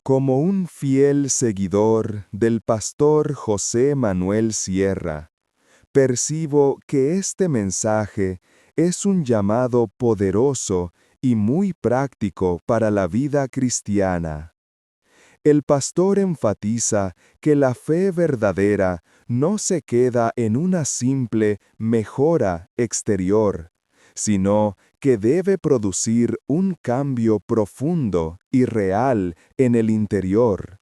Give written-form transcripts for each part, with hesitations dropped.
Como un fiel seguidor del pastor José Manuel Sierra, percibo que este mensaje es un llamado poderoso y muy práctico para la vida cristiana. El pastor enfatiza que la fe verdadera no se queda en una simple mejora exterior, sino que debe producir un cambio profundo y real en el interior.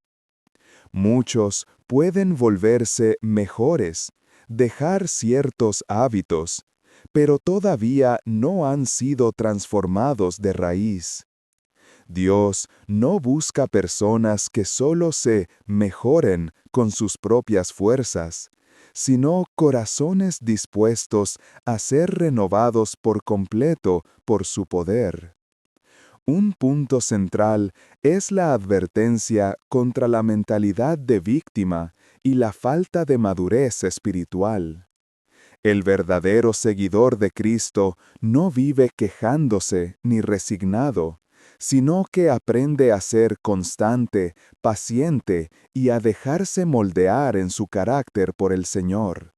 Muchos pueden volverse mejores, dejar ciertos hábitos, pero todavía no han sido transformados de raíz. Dios no busca personas que solo se mejoren con sus propias fuerzas, sino corazones dispuestos a ser renovados por completo por su poder. Un punto central es la advertencia contra la mentalidad de víctima y la falta de madurez espiritual. El verdadero seguidor de Cristo no vive quejándose ni resignado, sino que aprende a ser constante, paciente y a dejarse moldear en su carácter por el Señor.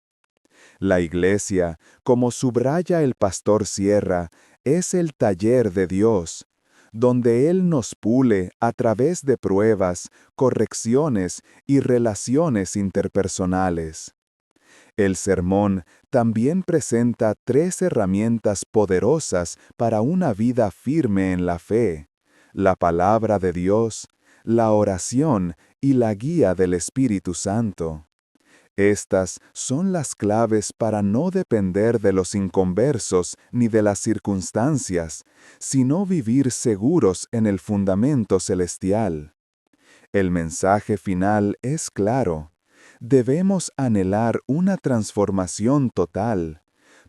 La Iglesia, como subraya el pastor Sierra, es el taller de Dios, donde Él nos pule a través de pruebas, correcciones y relaciones interpersonales. El sermón también presenta 3 herramientas poderosas para una vida firme en la fe: la palabra de Dios, la oración y la guía del Espíritu Santo. Estas son las claves para no depender de los inconversos ni de las circunstancias, sino vivir seguros en el fundamento celestial. El mensaje final es claro. Debemos anhelar una transformación total,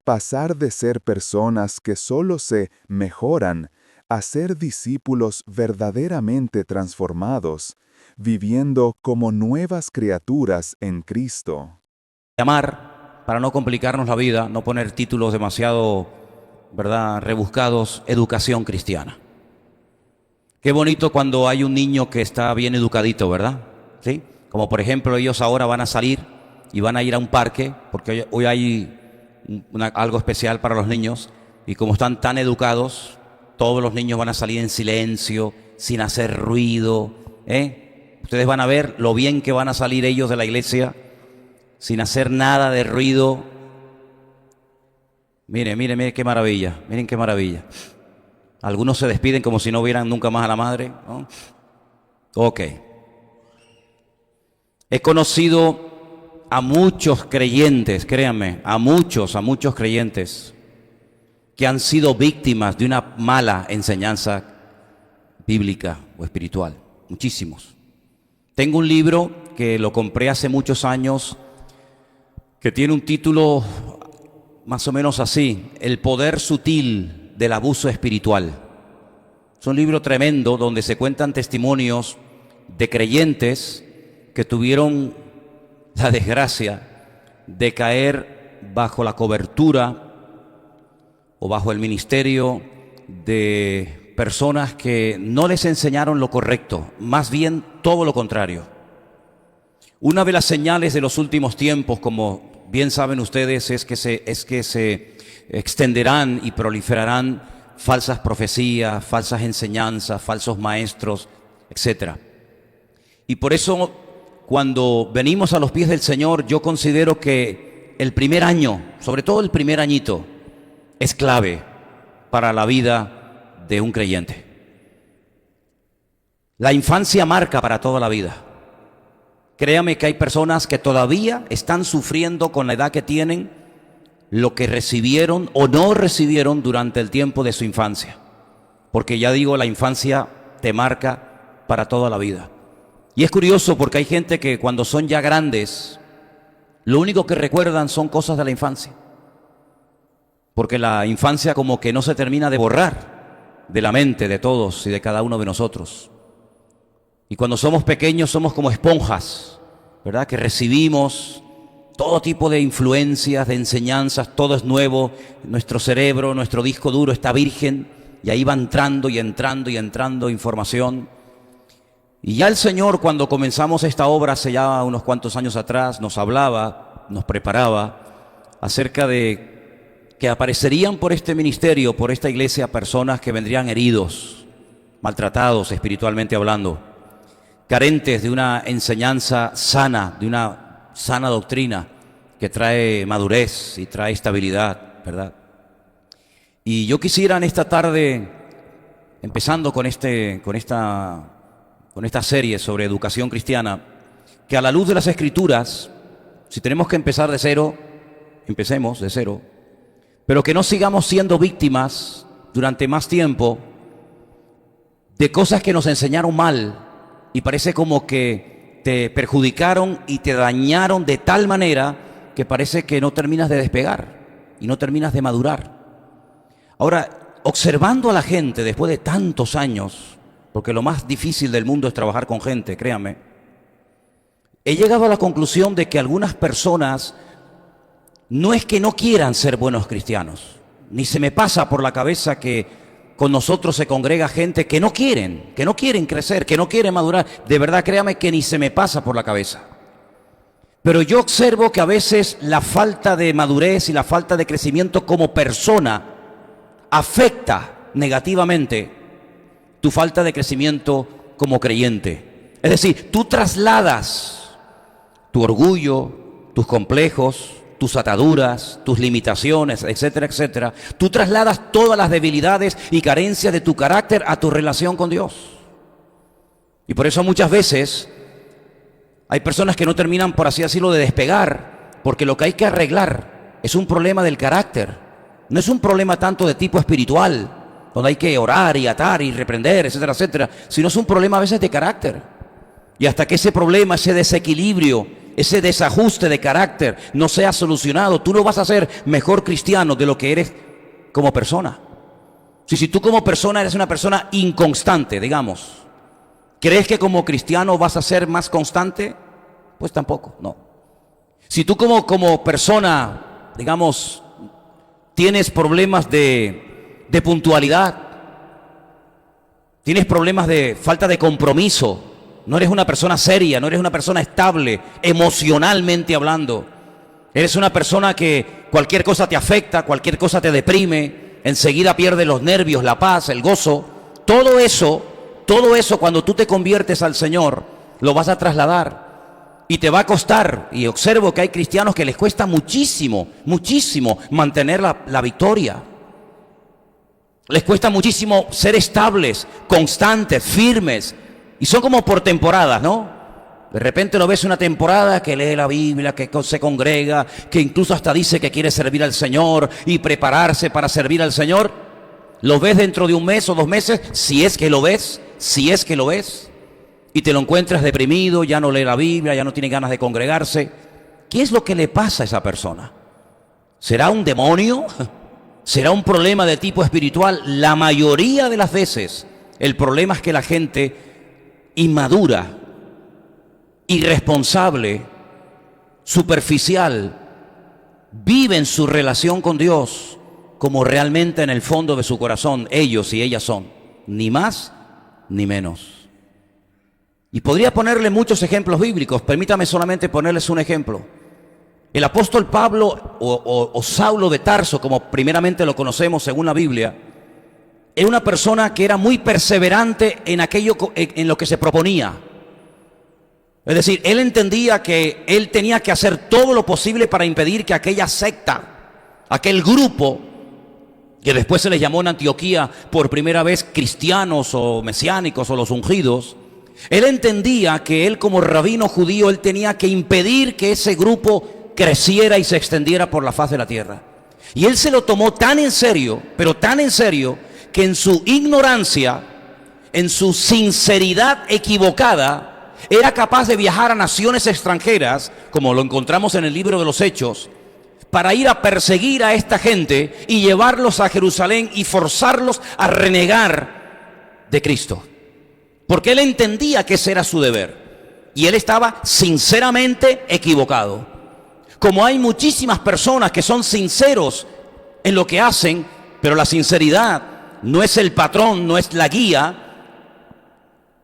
pasar de ser personas que solo se mejoran a ser discípulos verdaderamente transformados, viviendo como nuevas criaturas en Cristo. Llamar, para no complicarnos la vida, no poner títulos demasiado, ¿verdad?, rebuscados, educación cristiana. Qué bonito cuando hay un niño que está bien educadito, ¿verdad? ¿Sí? Como por ejemplo ellos ahora van a salir y van a ir a un parque, porque hoy hay algo especial para los niños, y como están tan educados, todos los niños van a salir en silencio, sin hacer ruido, ¿eh? Ustedes van a ver lo bien que van a salir ellos de la iglesia, sin hacer nada de ruido. Miren qué maravilla, miren qué maravilla. Algunos se despiden como si no vieran nunca más a la madre, ¿no? Ok. He conocido a muchos creyentes, créanme, a muchos creyentes que han sido víctimas de una mala enseñanza bíblica o espiritual. Muchísimos. Tengo un libro que lo compré hace muchos años que tiene un título más o menos así: El poder sutil del abuso espiritual. Es un libro tremendo donde se cuentan testimonios de creyentes que tuvieron la desgracia de caer bajo la cobertura o bajo el ministerio de personas que no les enseñaron lo correcto, más bien todo lo contrario. Una de las señales de los últimos tiempos, como bien saben ustedes, es que se extenderán y proliferarán falsas profecías, falsas enseñanzas, falsos maestros, etc. Y por eso, cuando venimos a los pies del Señor, yo considero que el primer año, sobre todo el primer añito, es clave para la vida de un creyente. La infancia marca para toda la vida. Créame que hay personas que todavía están sufriendo con la edad que tienen lo que recibieron o no recibieron durante el tiempo de su infancia. Porque ya digo, la infancia te marca para toda la vida. Y es curioso porque hay gente que cuando son ya grandes, lo único que recuerdan son cosas de la infancia. Porque la infancia como que no se termina de borrar de la mente de todos y de cada uno de nosotros. Y cuando somos pequeños somos como esponjas, ¿verdad? Que recibimos todo tipo de influencias, de enseñanzas, todo es nuevo. Nuestro cerebro, nuestro disco duro está virgen y ahí va entrando y entrando y entrando información. Y ya el Señor, cuando comenzamos esta obra hace ya unos cuantos años atrás, nos hablaba, nos preparaba acerca de que aparecerían por este ministerio, por esta iglesia, personas que vendrían heridos, maltratados espiritualmente hablando, carentes de una enseñanza sana, de una sana doctrina que trae madurez y trae estabilidad, ¿verdad? Y yo quisiera en esta tarde, empezando con esta serie sobre educación cristiana, que a la luz de las Escrituras, si tenemos que empezar de cero, empecemos de cero, pero que no sigamos siendo víctimas durante más tiempo de cosas que nos enseñaron mal y parece como que te perjudicaron y te dañaron de tal manera que parece que no terminas de despegar y no terminas de madurar. Ahora, observando a la gente después de tantos años, porque lo más difícil del mundo es trabajar con gente, créanme, he llegado a la conclusión de que algunas personas no es que no quieran ser buenos cristianos, ni se me pasa por la cabeza que con nosotros se congrega gente que no quieren crecer, que no quieren madurar. De verdad, créame que ni se me pasa por la cabeza. Pero yo observo que a veces la falta de madurez y la falta de crecimiento como persona afecta negativamente tu falta de crecimiento como creyente. Es decir, tú trasladas tu orgullo, tus complejos, tus ataduras, tus limitaciones, etcétera, etcétera. Tú trasladas todas las debilidades y carencias de tu carácter a tu relación con Dios. Y por eso muchas veces hay personas que no terminan, por así decirlo, de despegar, porque lo que hay que arreglar es un problema del carácter. No es un problema tanto de tipo espiritual, donde hay que orar y atar y reprender, etcétera, etcétera, sino es un problema a veces de carácter. Y hasta que ese problema, ese desequilibrio, ese desajuste de carácter no sea solucionado, tú no vas a ser mejor cristiano de lo que eres como persona. Si tú como persona eres una persona inconstante, digamos, ¿crees que como cristiano vas a ser más constante? Pues tampoco, no. Si tú como persona, digamos, tienes problemas de puntualidad, tienes problemas de falta de compromiso, no eres una persona seria, no eres una persona estable, emocionalmente hablando, eres una persona que cualquier cosa te afecta, cualquier cosa te deprime, enseguida pierdes los nervios, la paz, el gozo, todo eso cuando tú te conviertes al Señor, lo vas a trasladar. Y te va a costar, y observo que hay cristianos que les cuesta muchísimo, muchísimo mantener la victoria. Les cuesta muchísimo ser estables, constantes, firmes. Y son como por temporadas, ¿no? De repente lo ves una temporada que lee la Biblia, que se congrega, que incluso hasta dice que quiere servir al Señor y prepararse para servir al Señor. Lo ves dentro de un mes o 2 meses, si es que lo ves, y te lo encuentras deprimido, ya no lee la Biblia, ya no tiene ganas de congregarse. ¿Qué es lo que le pasa a esa persona? ¿Será un demonio? ¿Será un problema de tipo espiritual? La mayoría de las veces el problema es que la gente inmadura, irresponsable, superficial, vive en su relación con Dios como realmente en el fondo de su corazón ellos y ellas son, ni más ni menos. Y podría ponerle muchos ejemplos bíblicos, permítame solamente ponerles un ejemplo. El apóstol Pablo o Saulo de Tarso, como primeramente lo conocemos según la Biblia, era una persona que era muy perseverante en aquello en lo que se proponía. Es decir, él entendía que él tenía que hacer todo lo posible para impedir que aquella secta, aquel grupo, que después se les llamó en Antioquía por primera vez cristianos o mesiánicos o los ungidos, él entendía que él como rabino judío, él tenía que impedir que ese grupo creciera y se extendiera por la faz de la tierra. Y él se lo tomó tan en serio, pero tan en serio, que en su ignorancia, en su sinceridad equivocada, era capaz de viajar a naciones extranjeras, como lo encontramos en el libro de los Hechos, para ir a perseguir a esta gente y llevarlos a Jerusalén y forzarlos a renegar de Cristo. Porque él entendía que ese era su deber. Y él estaba sinceramente equivocado. Como hay muchísimas personas que son sinceros en lo que hacen, pero la sinceridad no es el patrón, no es la guía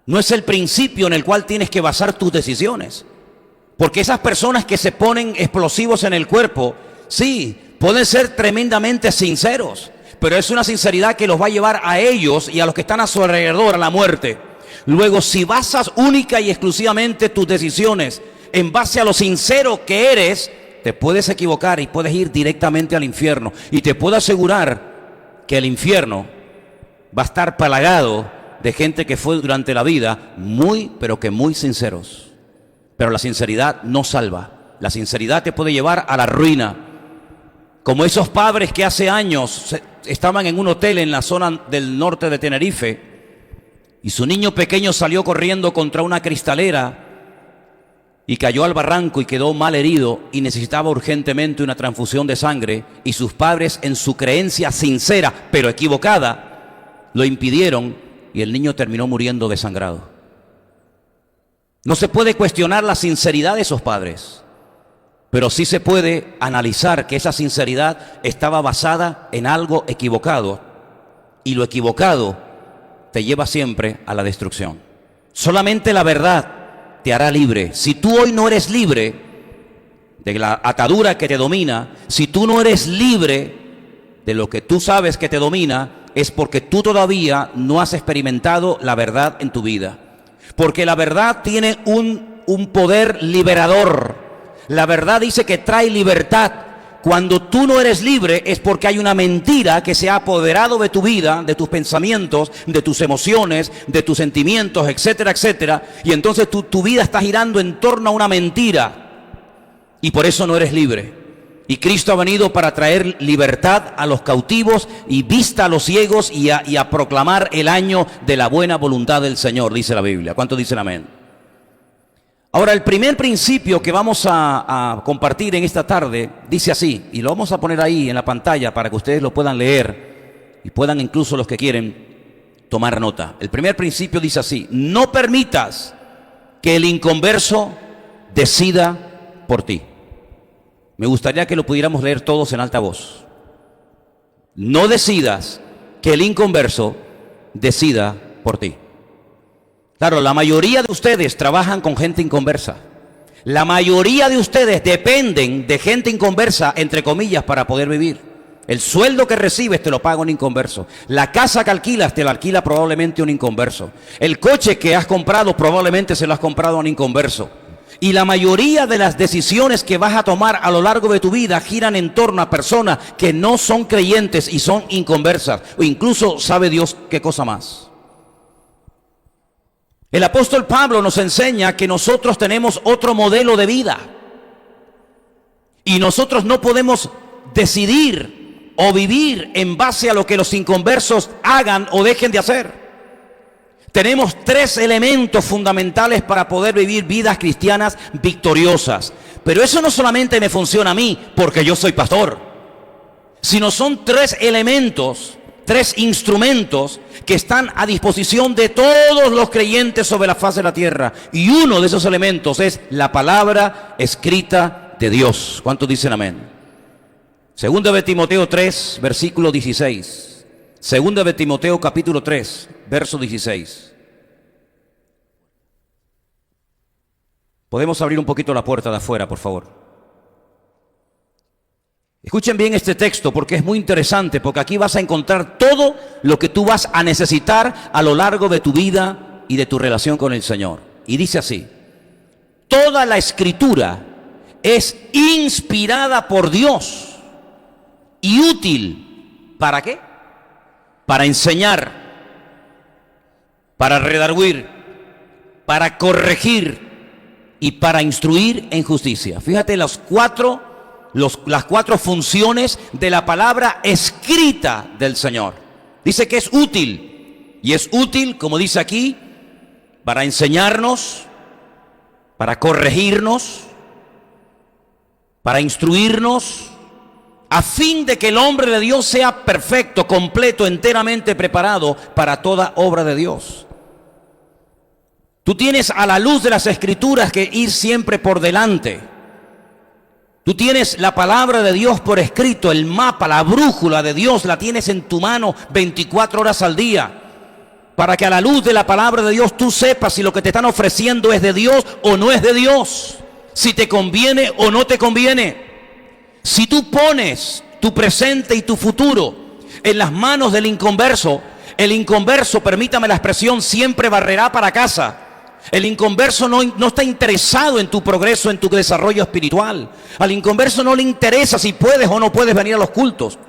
No es el principio en el cual tienes que basar tus decisiones. Porque esas personas que se ponen explosivos en el cuerpo, sí, pueden ser tremendamente sinceros, pero es una sinceridad que los va a llevar a ellos y a los que están a su alrededor a la muerte. Luego, si basas única y exclusivamente tus decisiones en base a lo sincero que eres, te puedes equivocar y puedes ir directamente al infierno. Y te puedo asegurar que el infierno va a estar plagado de gente que fue durante la vida muy, pero que muy sinceros. Pero la sinceridad no salva. La sinceridad te puede llevar a la ruina. Como esos padres que hace años estaban en un hotel en la zona del norte de Tenerife y su niño pequeño salió corriendo contra una cristalera y cayó al barranco y quedó mal herido y necesitaba urgentemente una transfusión de sangre, y sus padres, en su creencia sincera pero equivocada, lo impidieron y el niño terminó muriendo desangrado. No se puede cuestionar la sinceridad de esos padres, pero sí se puede analizar que esa sinceridad estaba basada en algo equivocado, y lo equivocado te lleva siempre a la destrucción. Solamente la verdad te hará libre. Si tú hoy no eres libre de la atadura que te domina, si tú no eres libre de lo que tú sabes que te domina, es porque tú todavía no has experimentado la verdad en tu vida. Porque la verdad tiene un poder liberador. La verdad dice que trae libertad. Cuando tú no eres libre es porque hay una mentira que se ha apoderado de tu vida, de tus pensamientos, de tus emociones, de tus sentimientos, etcétera, etcétera. Y entonces tu vida está girando en torno a una mentira. Y por eso no eres libre. Y Cristo ha venido para traer libertad a los cautivos y vista a los ciegos y a proclamar el año de la buena voluntad del Señor, dice la Biblia. ¿Cuántos dicen amén? Ahora, el primer principio que vamos a compartir en esta tarde dice así, y lo vamos a poner ahí en la pantalla para que ustedes lo puedan leer y puedan, incluso los que quieren, tomar nota. El primer principio dice así: no permitas que el inconverso decida por ti. Me gustaría que lo pudiéramos leer todos en alta voz. No decidas que el inconverso decida por ti. Claro, la mayoría de ustedes trabajan con gente inconversa. La mayoría de ustedes dependen de gente inconversa, entre comillas, para poder vivir. El sueldo que recibes te lo paga un inconverso. La casa que alquilas te la alquila probablemente un inconverso. El coche que has comprado probablemente se lo has comprado a un inconverso. Y la mayoría de las decisiones que vas a tomar a lo largo de tu vida giran en torno a personas que no son creyentes y son inconversas. O incluso sabe Dios qué cosa más. El apóstol Pablo nos enseña que nosotros tenemos otro modelo de vida. Y nosotros no podemos decidir o vivir en base a lo que los inconversos hagan o dejen de hacer. Tenemos tres elementos fundamentales para poder vivir vidas cristianas victoriosas. Pero eso no solamente me funciona a mí porque yo soy pastor, sino son tres elementos, tres instrumentos que están a disposición de todos los creyentes sobre la faz de la tierra. Y uno de esos elementos es la palabra escrita de Dios. ¿Cuántos dicen amén? Segunda de Timoteo 3, versículo 16. Segunda de Timoteo capítulo 3, verso 16. Podemos abrir un poquito la puerta de afuera, por favor. Escuchen bien este texto porque es muy interesante, porque aquí vas a encontrar todo lo que tú vas a necesitar a lo largo de tu vida y de tu relación con el Señor. Y dice así: toda la escritura es inspirada por Dios y útil. ¿Para qué? Para enseñar, para redarguir, para corregir y para instruir en justicia. Fíjate las cuatro funciones de la palabra escrita del Señor. Dice que es útil, y es útil, como dice aquí, para enseñarnos, para corregirnos, para instruirnos, a fin de que el hombre de Dios sea perfecto, completo, enteramente preparado para toda obra de Dios. Tú tienes a la luz de las Escrituras que ir siempre por delante. Tú tienes la palabra de Dios por escrito, el mapa, la brújula de Dios la tienes en tu mano 24 horas al día. para que a la luz de la palabra de Dios tú sepas si lo que te están ofreciendo es de Dios o no es de Dios, si te conviene o no te conviene. Si tú pones tu presente y tu futuro en las manos del inconverso, el inconverso, permítame la expresión, siempre barrerá para casa. El inconverso no está interesado en tu progreso, en tu desarrollo espiritual. Al inconverso no le interesa si puedes o no puedes venir a los cultos.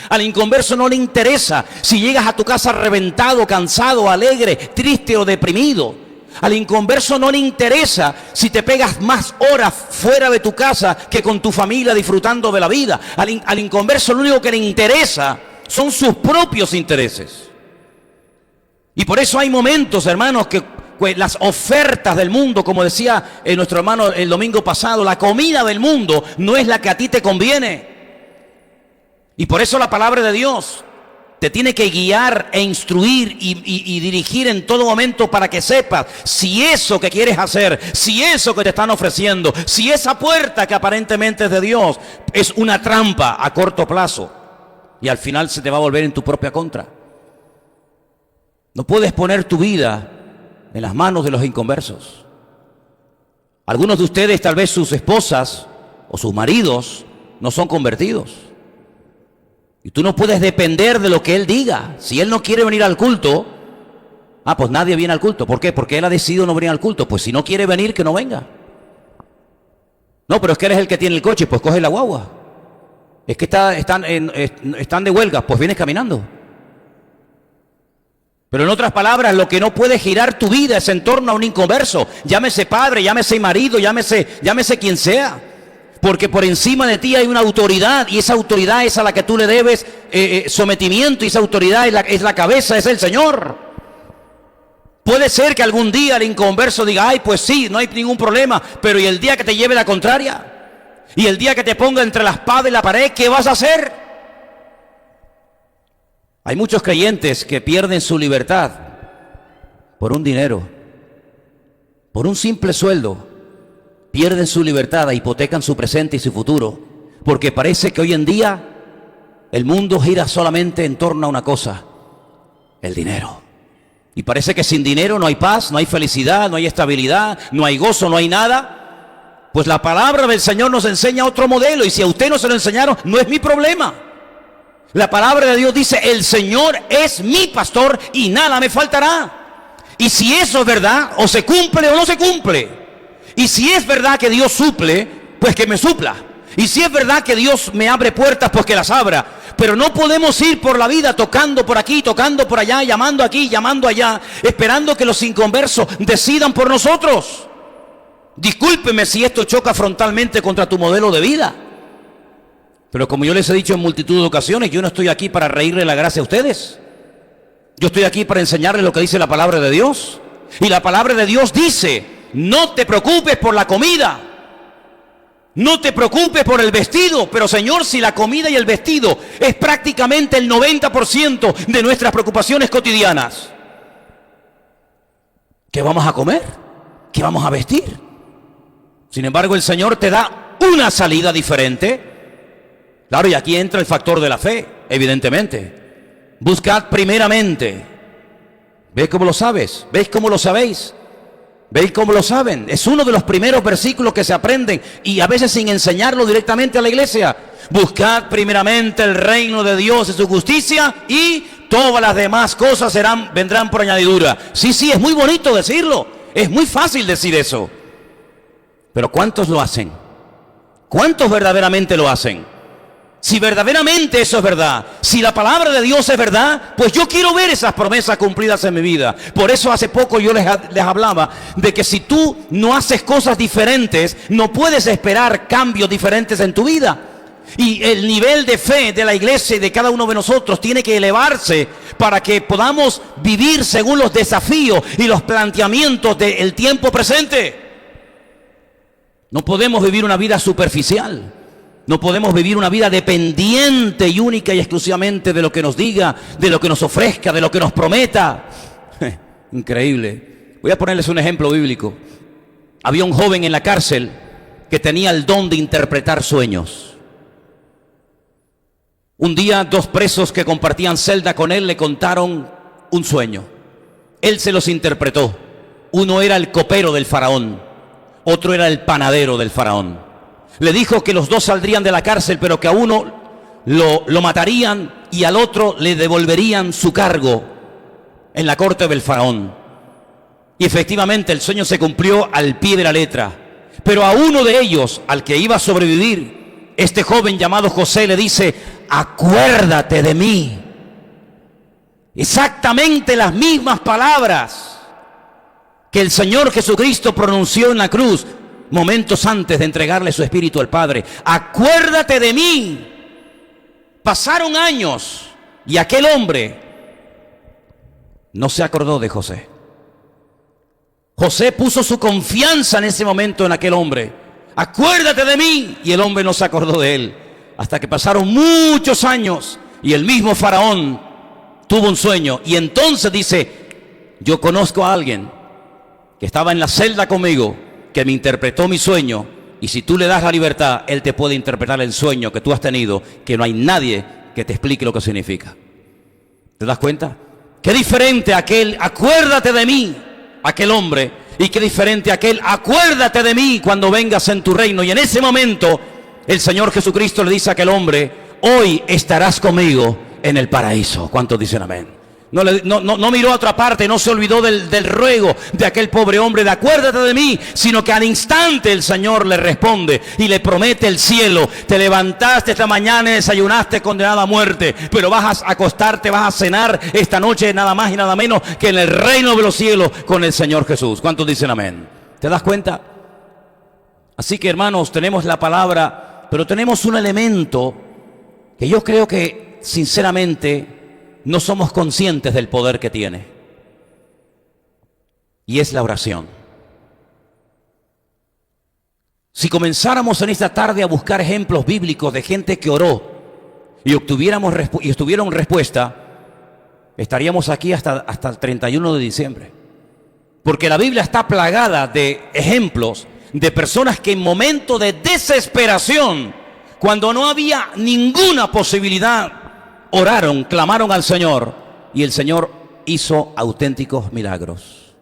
Al inconverso no le interesa si llegas a tu casa reventado, cansado, alegre, triste o deprimido. Al inconverso no le interesa si te pegas más horas fuera de tu casa que con tu familia disfrutando de la vida. Al inconverso lo único que le interesa son sus propios intereses. Y por eso hay momentos, hermanos, que las ofertas del mundo, como decía nuestro hermano el domingo pasado, la comida del mundo no es la que a ti te conviene. Y por eso la palabra de Dios te tiene que guiar e instruir y dirigir en todo momento para que sepas si eso que quieres hacer, si eso que te están ofreciendo, si esa puerta que aparentemente es de Dios es una trampa a corto plazo y al final se te va a volver en tu propia contra. No puedes poner tu vida en las manos de los inconversos. Algunos de ustedes, tal vez sus esposas o sus maridos, no son convertidos. Y tú no puedes depender de lo que él diga. Si él no quiere venir al culto, pues nadie viene al culto. ¿Por qué? Porque él ha decidido no venir al culto. Pues si no quiere venir, que no venga. No, pero es que él es el que tiene el coche, pues coge la guagua. Es que están de huelga, pues vienes caminando. Pero en otras palabras, lo que no puede girar tu vida es en torno a un inconverso. Llámese padre, llámese marido, llámese quien sea. Porque por encima de ti hay una autoridad y esa autoridad es a la que tú le debes sometimiento y esa autoridad es la cabeza, es el Señor. Puede ser que algún día el inconverso diga, pues sí, no hay ningún problema, pero ¿y el día que te lleve la contraria? ¿Y el día que te ponga entre la espada y la pared, qué vas a hacer? Hay muchos creyentes que pierden su libertad por un dinero, por un simple sueldo. Pierden su libertad, hipotecan su presente y su futuro, porque parece que hoy en día el mundo gira solamente en torno a una cosa, el dinero. Y parece que sin dinero no hay paz, no hay felicidad, no hay estabilidad, no hay gozo, no hay nada. Pues la palabra del Señor nos enseña otro modelo, y si a usted no se lo enseñaron, no es mi problema. La palabra de Dios dice, el Señor es mi pastor y nada me faltará. Y si eso es verdad, o se cumple o no se cumple. Y si es verdad que Dios suple, pues que me supla. Y si es verdad que Dios me abre puertas, pues que las abra. Pero no podemos ir por la vida tocando por aquí, tocando por allá, llamando aquí, llamando allá, esperando que los inconversos decidan por nosotros. Discúlpeme si esto choca frontalmente contra tu modelo de vida. Pero como yo les he dicho en multitud de ocasiones, yo no estoy aquí para reírle la gracia a ustedes. Yo estoy aquí para enseñarles lo que dice la palabra de Dios. Y la palabra de Dios dice, no te preocupes por la comida, no te preocupes por el vestido. Pero Señor, si la comida y el vestido es prácticamente el 90% de nuestras preocupaciones cotidianas, ¿qué vamos a comer? ¿Qué vamos a vestir? Sin embargo, el Señor te da una salida diferente. Claro, y aquí entra el factor de la fe, evidentemente. Buscad primeramente. ¿Ves cómo lo sabes? ¿Veis cómo lo sabéis? ¿Veis cómo lo saben? Es uno de los primeros versículos que se aprenden y a veces sin enseñarlo directamente a la iglesia. Buscad primeramente el reino de Dios y su justicia y todas las demás cosas vendrán por añadidura. Sí, es muy bonito decirlo. Es muy fácil decir eso. Pero ¿cuántos lo hacen? ¿Cuántos verdaderamente lo hacen? Si verdaderamente eso es verdad, si la palabra de Dios es verdad, pues yo quiero ver esas promesas cumplidas en mi vida. Por eso hace poco yo les hablaba de que si tú no haces cosas diferentes, no puedes esperar cambios diferentes en tu vida. Y el nivel de fe de la iglesia y de cada uno de nosotros tiene que elevarse para que podamos vivir según los desafíos y los planteamientos del tiempo presente. No podemos vivir una vida superficial. No podemos vivir una vida dependiente y única y exclusivamente de lo que nos diga, de lo que nos ofrezca, de lo que nos prometa. Increíble. Voy a ponerles un ejemplo bíblico. Había un joven en la cárcel que tenía el don de interpretar sueños. Un día, dos presos que compartían celda con él le contaron un sueño. Él se los interpretó. Uno era el copero del faraón, otro era el panadero del faraón. Le dijo que los dos saldrían de la cárcel, pero que a uno lo matarían y al otro le devolverían su cargo en la corte del faraón. Y efectivamente el sueño se cumplió al pie de la letra. Pero a uno de ellos, al que iba a sobrevivir, este joven llamado José le dice: acuérdate de mí. Exactamente las mismas palabras que el Señor Jesucristo pronunció en la cruz momentos antes de entregarle su espíritu al Padre. Acuérdate de mí. Pasaron años y aquel hombre no se acordó de José. José puso su confianza en ese momento en aquel hombre. Acuérdate de mí. Y el hombre no se acordó de él. Hasta que pasaron muchos años y el mismo faraón tuvo un sueño. Y entonces dice: yo conozco a alguien que estaba en la celda conmigo, que me interpretó mi sueño, y si tú le das la libertad, él te puede interpretar el sueño que tú has tenido, que no hay nadie que te explique lo que significa. ¿Te das cuenta? Qué diferente aquel acuérdate de mí, aquel hombre, y qué diferente aquel acuérdate de mí cuando vengas en tu reino. Y en ese momento el Señor Jesucristo le dice a aquel hombre: hoy estarás conmigo en el paraíso. ¿Cuántos dicen amén? No miró a otra parte, no se olvidó del ruego de aquel pobre hombre de acuérdate de mí, sino que al instante el Señor le responde y le promete el cielo. Te levantaste esta mañana y desayunaste condenado a muerte, pero vas a acostarte, vas a cenar esta noche nada más y nada menos que en el reino de los cielos con el Señor Jesús. ¿Cuántos dicen amén? ¿Te das cuenta? Así que, hermanos, tenemos la palabra, pero tenemos un elemento que yo creo que sinceramente no somos conscientes del poder que tiene, y es la oración. Si comenzáramos en esta tarde a buscar ejemplos bíblicos de gente que oró y obtuvieron respuesta, estaríamos aquí hasta el 31 de diciembre. Porque la Biblia está plagada de ejemplos de personas que en momentos de desesperación, cuando no había ninguna posibilidad, oraron, clamaron al Señor, y el Señor hizo auténticos milagros.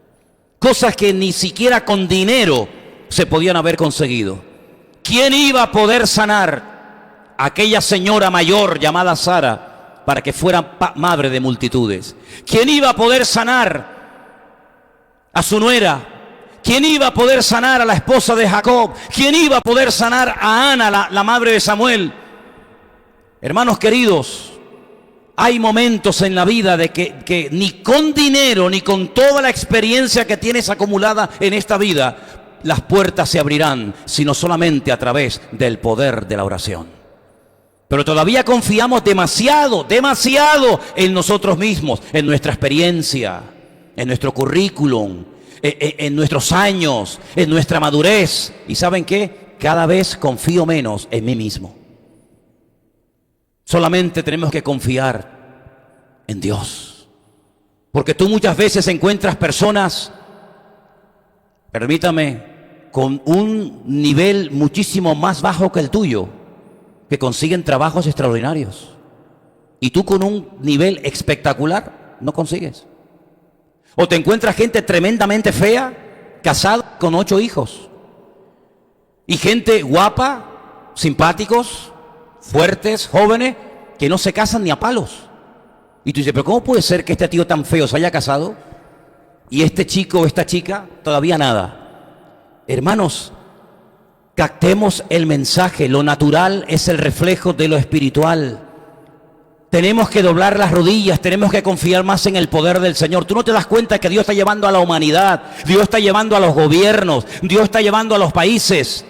Cosas que ni siquiera con dinero se podían haber conseguido. ¿Quién iba a poder sanar a aquella señora mayor llamada Sara para que fuera madre de multitudes? ¿Quién iba a poder sanar a su nuera? ¿Quién iba a poder sanar a la esposa de Jacob? ¿Quién iba a poder sanar a Ana, la madre de Samuel? Hermanos queridos, hay momentos en la vida de que ni con dinero, ni con toda la experiencia que tienes acumulada en esta vida, las puertas se abrirán, sino solamente a través del poder de la oración. Pero todavía confiamos demasiado en nosotros mismos, en nuestra experiencia, en nuestro currículum, en nuestros años, en nuestra madurez. ¿Y saben qué? Cada vez confío menos en mí mismo. Solamente tenemos que confiar en Dios. Porque tú muchas veces encuentras personas, permítame, con un nivel muchísimo más bajo que el tuyo, que consiguen trabajos extraordinarios. Y tú con un nivel espectacular no consigues. O te encuentras gente tremendamente fea, casada con 8 hijos. Y gente guapa, simpáticos, fuertes, jóvenes, que no se casan ni a palos. Y tú dices, pero ¿cómo puede ser que este tío tan feo se haya casado y este chico o esta chica todavía nada? Hermanos, captemos el mensaje. Lo natural es el reflejo de lo espiritual. Tenemos que doblar las rodillas, tenemos que confiar más en el poder del Señor. Tú no te das cuenta que Dios está llevando a la humanidad, Dios está llevando a los gobiernos, Dios está llevando a los países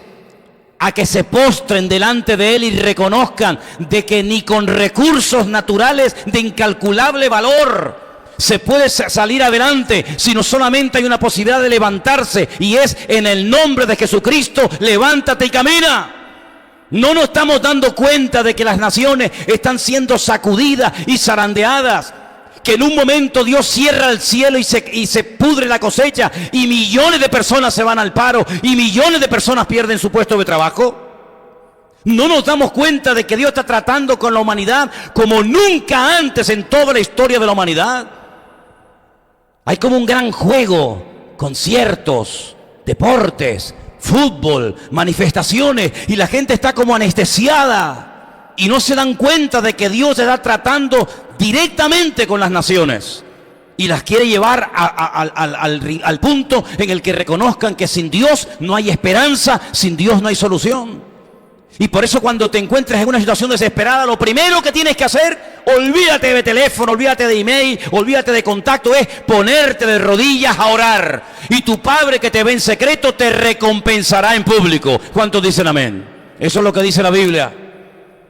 a que se postren delante de Él y reconozcan de que ni con recursos naturales de incalculable valor se puede salir adelante, sino solamente hay una posibilidad de levantarse, y es en el nombre de Jesucristo. Levántate y camina. No nos estamos dando cuenta de que las naciones están siendo sacudidas y zarandeadas, que en un momento Dios cierra el cielo y se pudre la cosecha, y millones de personas se van al paro, y millones de personas pierden su puesto de trabajo. No nos damos cuenta de que Dios está tratando con la humanidad como nunca antes en toda la historia de la humanidad. Hay como un gran juego, conciertos, deportes, fútbol, manifestaciones, y la gente está como anestesiada y no se dan cuenta de que Dios está tratando directamente con las naciones y las quiere llevar al punto en el que reconozcan que sin Dios no hay esperanza, sin Dios no hay solución. Y por eso cuando te encuentres en una situación desesperada, lo primero que tienes que hacer, olvídate de teléfono, olvídate de email, olvídate de contacto, es ponerte de rodillas a orar. Y tu Padre que te ve en secreto te recompensará en público. ¿Cuántos dicen amén? Eso es lo que dice la Biblia.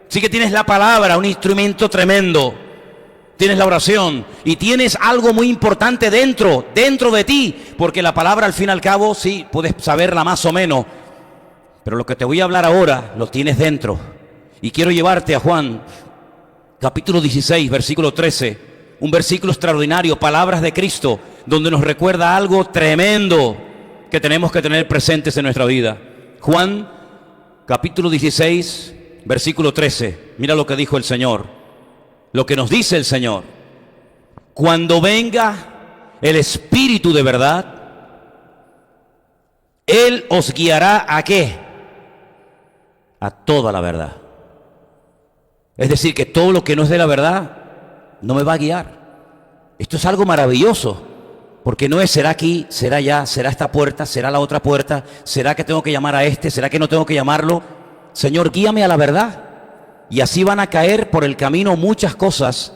Sí que tienes la palabra, un instrumento tremendo. Tienes la oración y tienes algo muy importante dentro de ti. Porque la palabra al fin y al cabo, sí, puedes saberla más o menos. Pero lo que te voy a hablar ahora lo tienes dentro. Y quiero llevarte a Juan, capítulo 16, versículo 13. Un versículo extraordinario, palabras de Cristo, donde nos recuerda algo tremendo que tenemos que tener presentes en nuestra vida. Juan, capítulo 16, versículo 13. Mira lo que dijo el Señor. Lo que nos dice el Señor. Cuando venga el Espíritu de verdad, Él os guiará ¿a qué? A toda la verdad. Es decir, que todo lo que no es de la verdad no me va a guiar. Esto es algo maravilloso, porque no es será aquí, será allá, será esta puerta, será la otra puerta, será que tengo que llamar a este, será que no tengo que llamarlo. Señor, guíame a la verdad. Y así van a caer por el camino muchas cosas.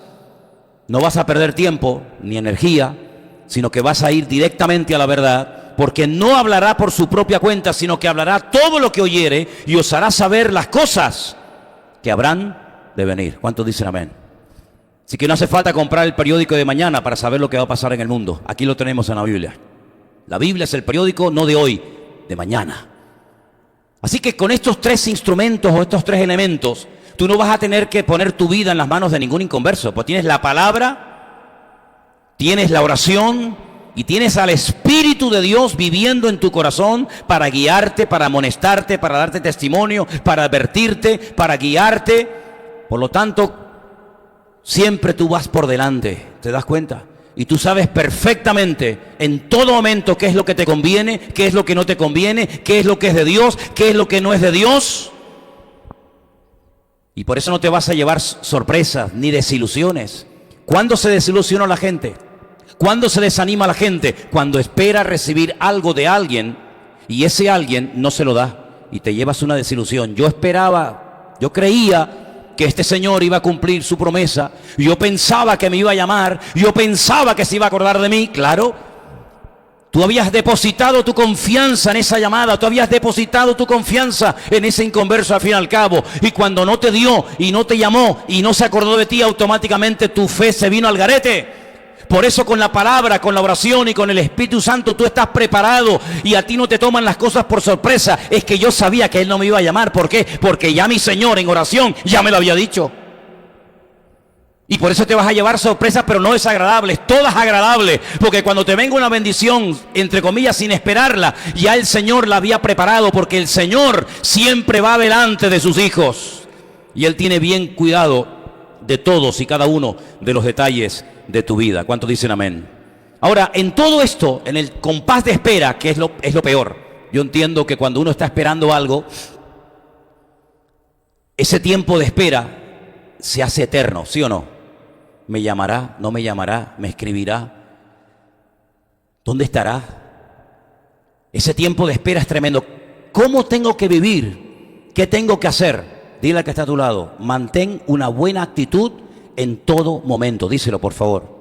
No vas a perder tiempo ni energía, sino que vas a ir directamente a la verdad. Porque no hablará por su propia cuenta, sino que hablará todo lo que oyere y os hará saber las cosas que habrán de venir. ¿Cuántos dicen amén? Así que no hace falta comprar el periódico de mañana para saber lo que va a pasar en el mundo. Aquí lo tenemos en la Biblia. La Biblia es el periódico no de hoy, de mañana. Así que con estos tres instrumentos o estos tres elementos, tú no vas a tener que poner tu vida en las manos de ningún inconverso. Pues tienes la palabra, tienes la oración, y tienes al Espíritu de Dios viviendo en tu corazón para guiarte, para amonestarte, para darte testimonio, para advertirte, para guiarte. Por lo tanto, siempre tú vas por delante, ¿te das cuenta? Y tú sabes perfectamente en todo momento qué es lo que te conviene, qué es lo que no te conviene, qué es lo que es de Dios, qué es lo que no es de Dios. Y por eso no te vas a llevar sorpresas ni desilusiones. ¿Cuándo se desilusiona la gente? ¿Cuándo se desanima la gente? Cuando espera recibir algo de alguien y ese alguien no se lo da y te llevas una desilusión. Yo creía que este señor iba a cumplir su promesa, yo pensaba que me iba a llamar, yo pensaba que se iba a acordar de mí. Claro, tú habías depositado tu confianza en esa llamada, tú habías depositado tu confianza en ese inconverso al fin y al cabo, y cuando no te dio y no te llamó y no se acordó de ti, automáticamente tu fe se vino al garete. Por eso con la palabra, con la oración y con el Espíritu Santo tú estás preparado y a ti no te toman las cosas por sorpresa. Es que yo sabía que Él no me iba a llamar. ¿Por qué? Porque ya mi Señor en oración ya me lo había dicho. Y por eso te vas a llevar sorpresas, pero no desagradables, todas agradables. Porque cuando te venga una bendición, entre comillas, sin esperarla, ya el Señor la había preparado. Porque el Señor siempre va delante de sus hijos. Y Él tiene bien cuidado de todos y cada uno de los detalles de tu vida. ¿Cuántos dicen amén? Ahora, en todo esto, en el compás de espera, que es lo peor, yo entiendo que cuando uno está esperando algo, ese tiempo de espera se hace eterno, ¿sí o no? ¿Me llamará? ¿No me llamará? ¿Me escribirá? ¿Dónde estará? Ese tiempo de espera es tremendo. ¿Cómo tengo que vivir? ¿Qué tengo que hacer? Dile al que está a tu lado, mantén una buena actitud en todo momento. Díselo, por favor.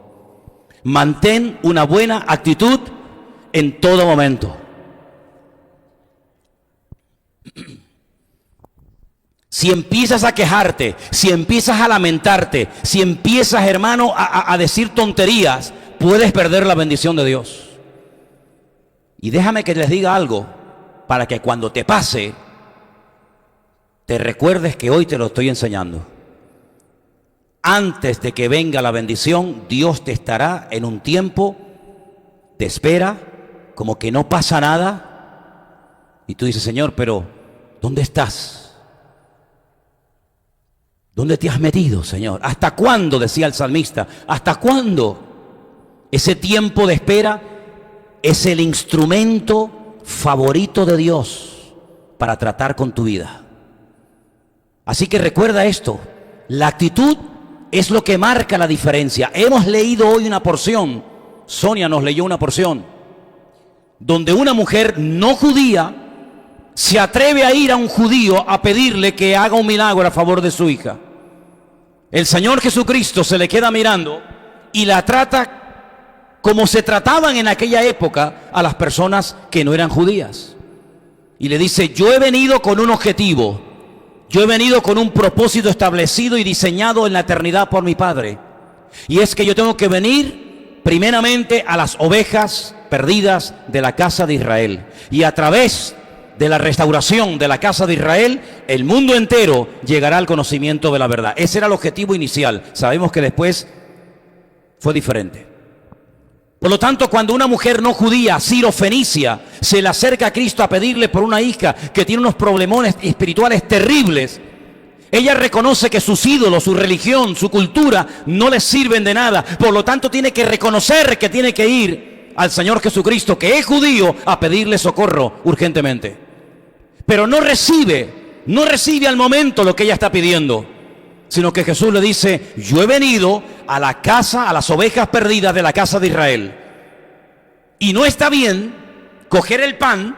Mantén una buena actitud en todo momento. Si empiezas a quejarte, si empiezas a lamentarte, si empiezas, hermano, a decir tonterías, puedes perder la bendición de Dios. Y déjame que les diga algo, para que cuando te pase, te recuerdes que hoy te lo estoy enseñando. Antes de que venga la bendición, Dios te estará en un tiempo de espera, como que no pasa nada. Y tú dices, Señor, pero ¿dónde estás? ¿Dónde te has metido, Señor? ¿Hasta cuándo? Decía el salmista. ¿Hasta cuándo? Ese tiempo de espera es el instrumento favorito de Dios para tratar con tu vida. Así que recuerda esto, la actitud es lo que marca la diferencia. Hemos leído hoy una porción, Sonia nos leyó una porción, donde una mujer no judía se atreve a ir a un judío a pedirle que haga un milagro a favor de su hija. El Señor Jesucristo se le queda mirando y la trata como se trataban en aquella época a las personas que no eran judías. Y le dice, yo he venido con un objetivo, yo he venido con un propósito establecido y diseñado en la eternidad por mi Padre. Y es que yo tengo que venir primeramente a las ovejas perdidas de la casa de Israel. Y a través de la restauración de la casa de Israel, el mundo entero llegará al conocimiento de la verdad. Ese era el objetivo inicial. Sabemos que después fue diferente. Por lo tanto, cuando una mujer no judía, sirofenicia, se le acerca a Cristo a pedirle por una hija que tiene unos problemones espirituales terribles, ella reconoce que sus ídolos, su religión, su cultura no les sirven de nada. Por lo tanto, tiene que reconocer que tiene que ir al Señor Jesucristo, que es judío, a pedirle socorro urgentemente. Pero no recibe al momento lo que ella está pidiendo, sino que Jesús le dice, yo he venido a la casa, a las ovejas perdidas de la casa de Israel. Y no está bien coger el pan,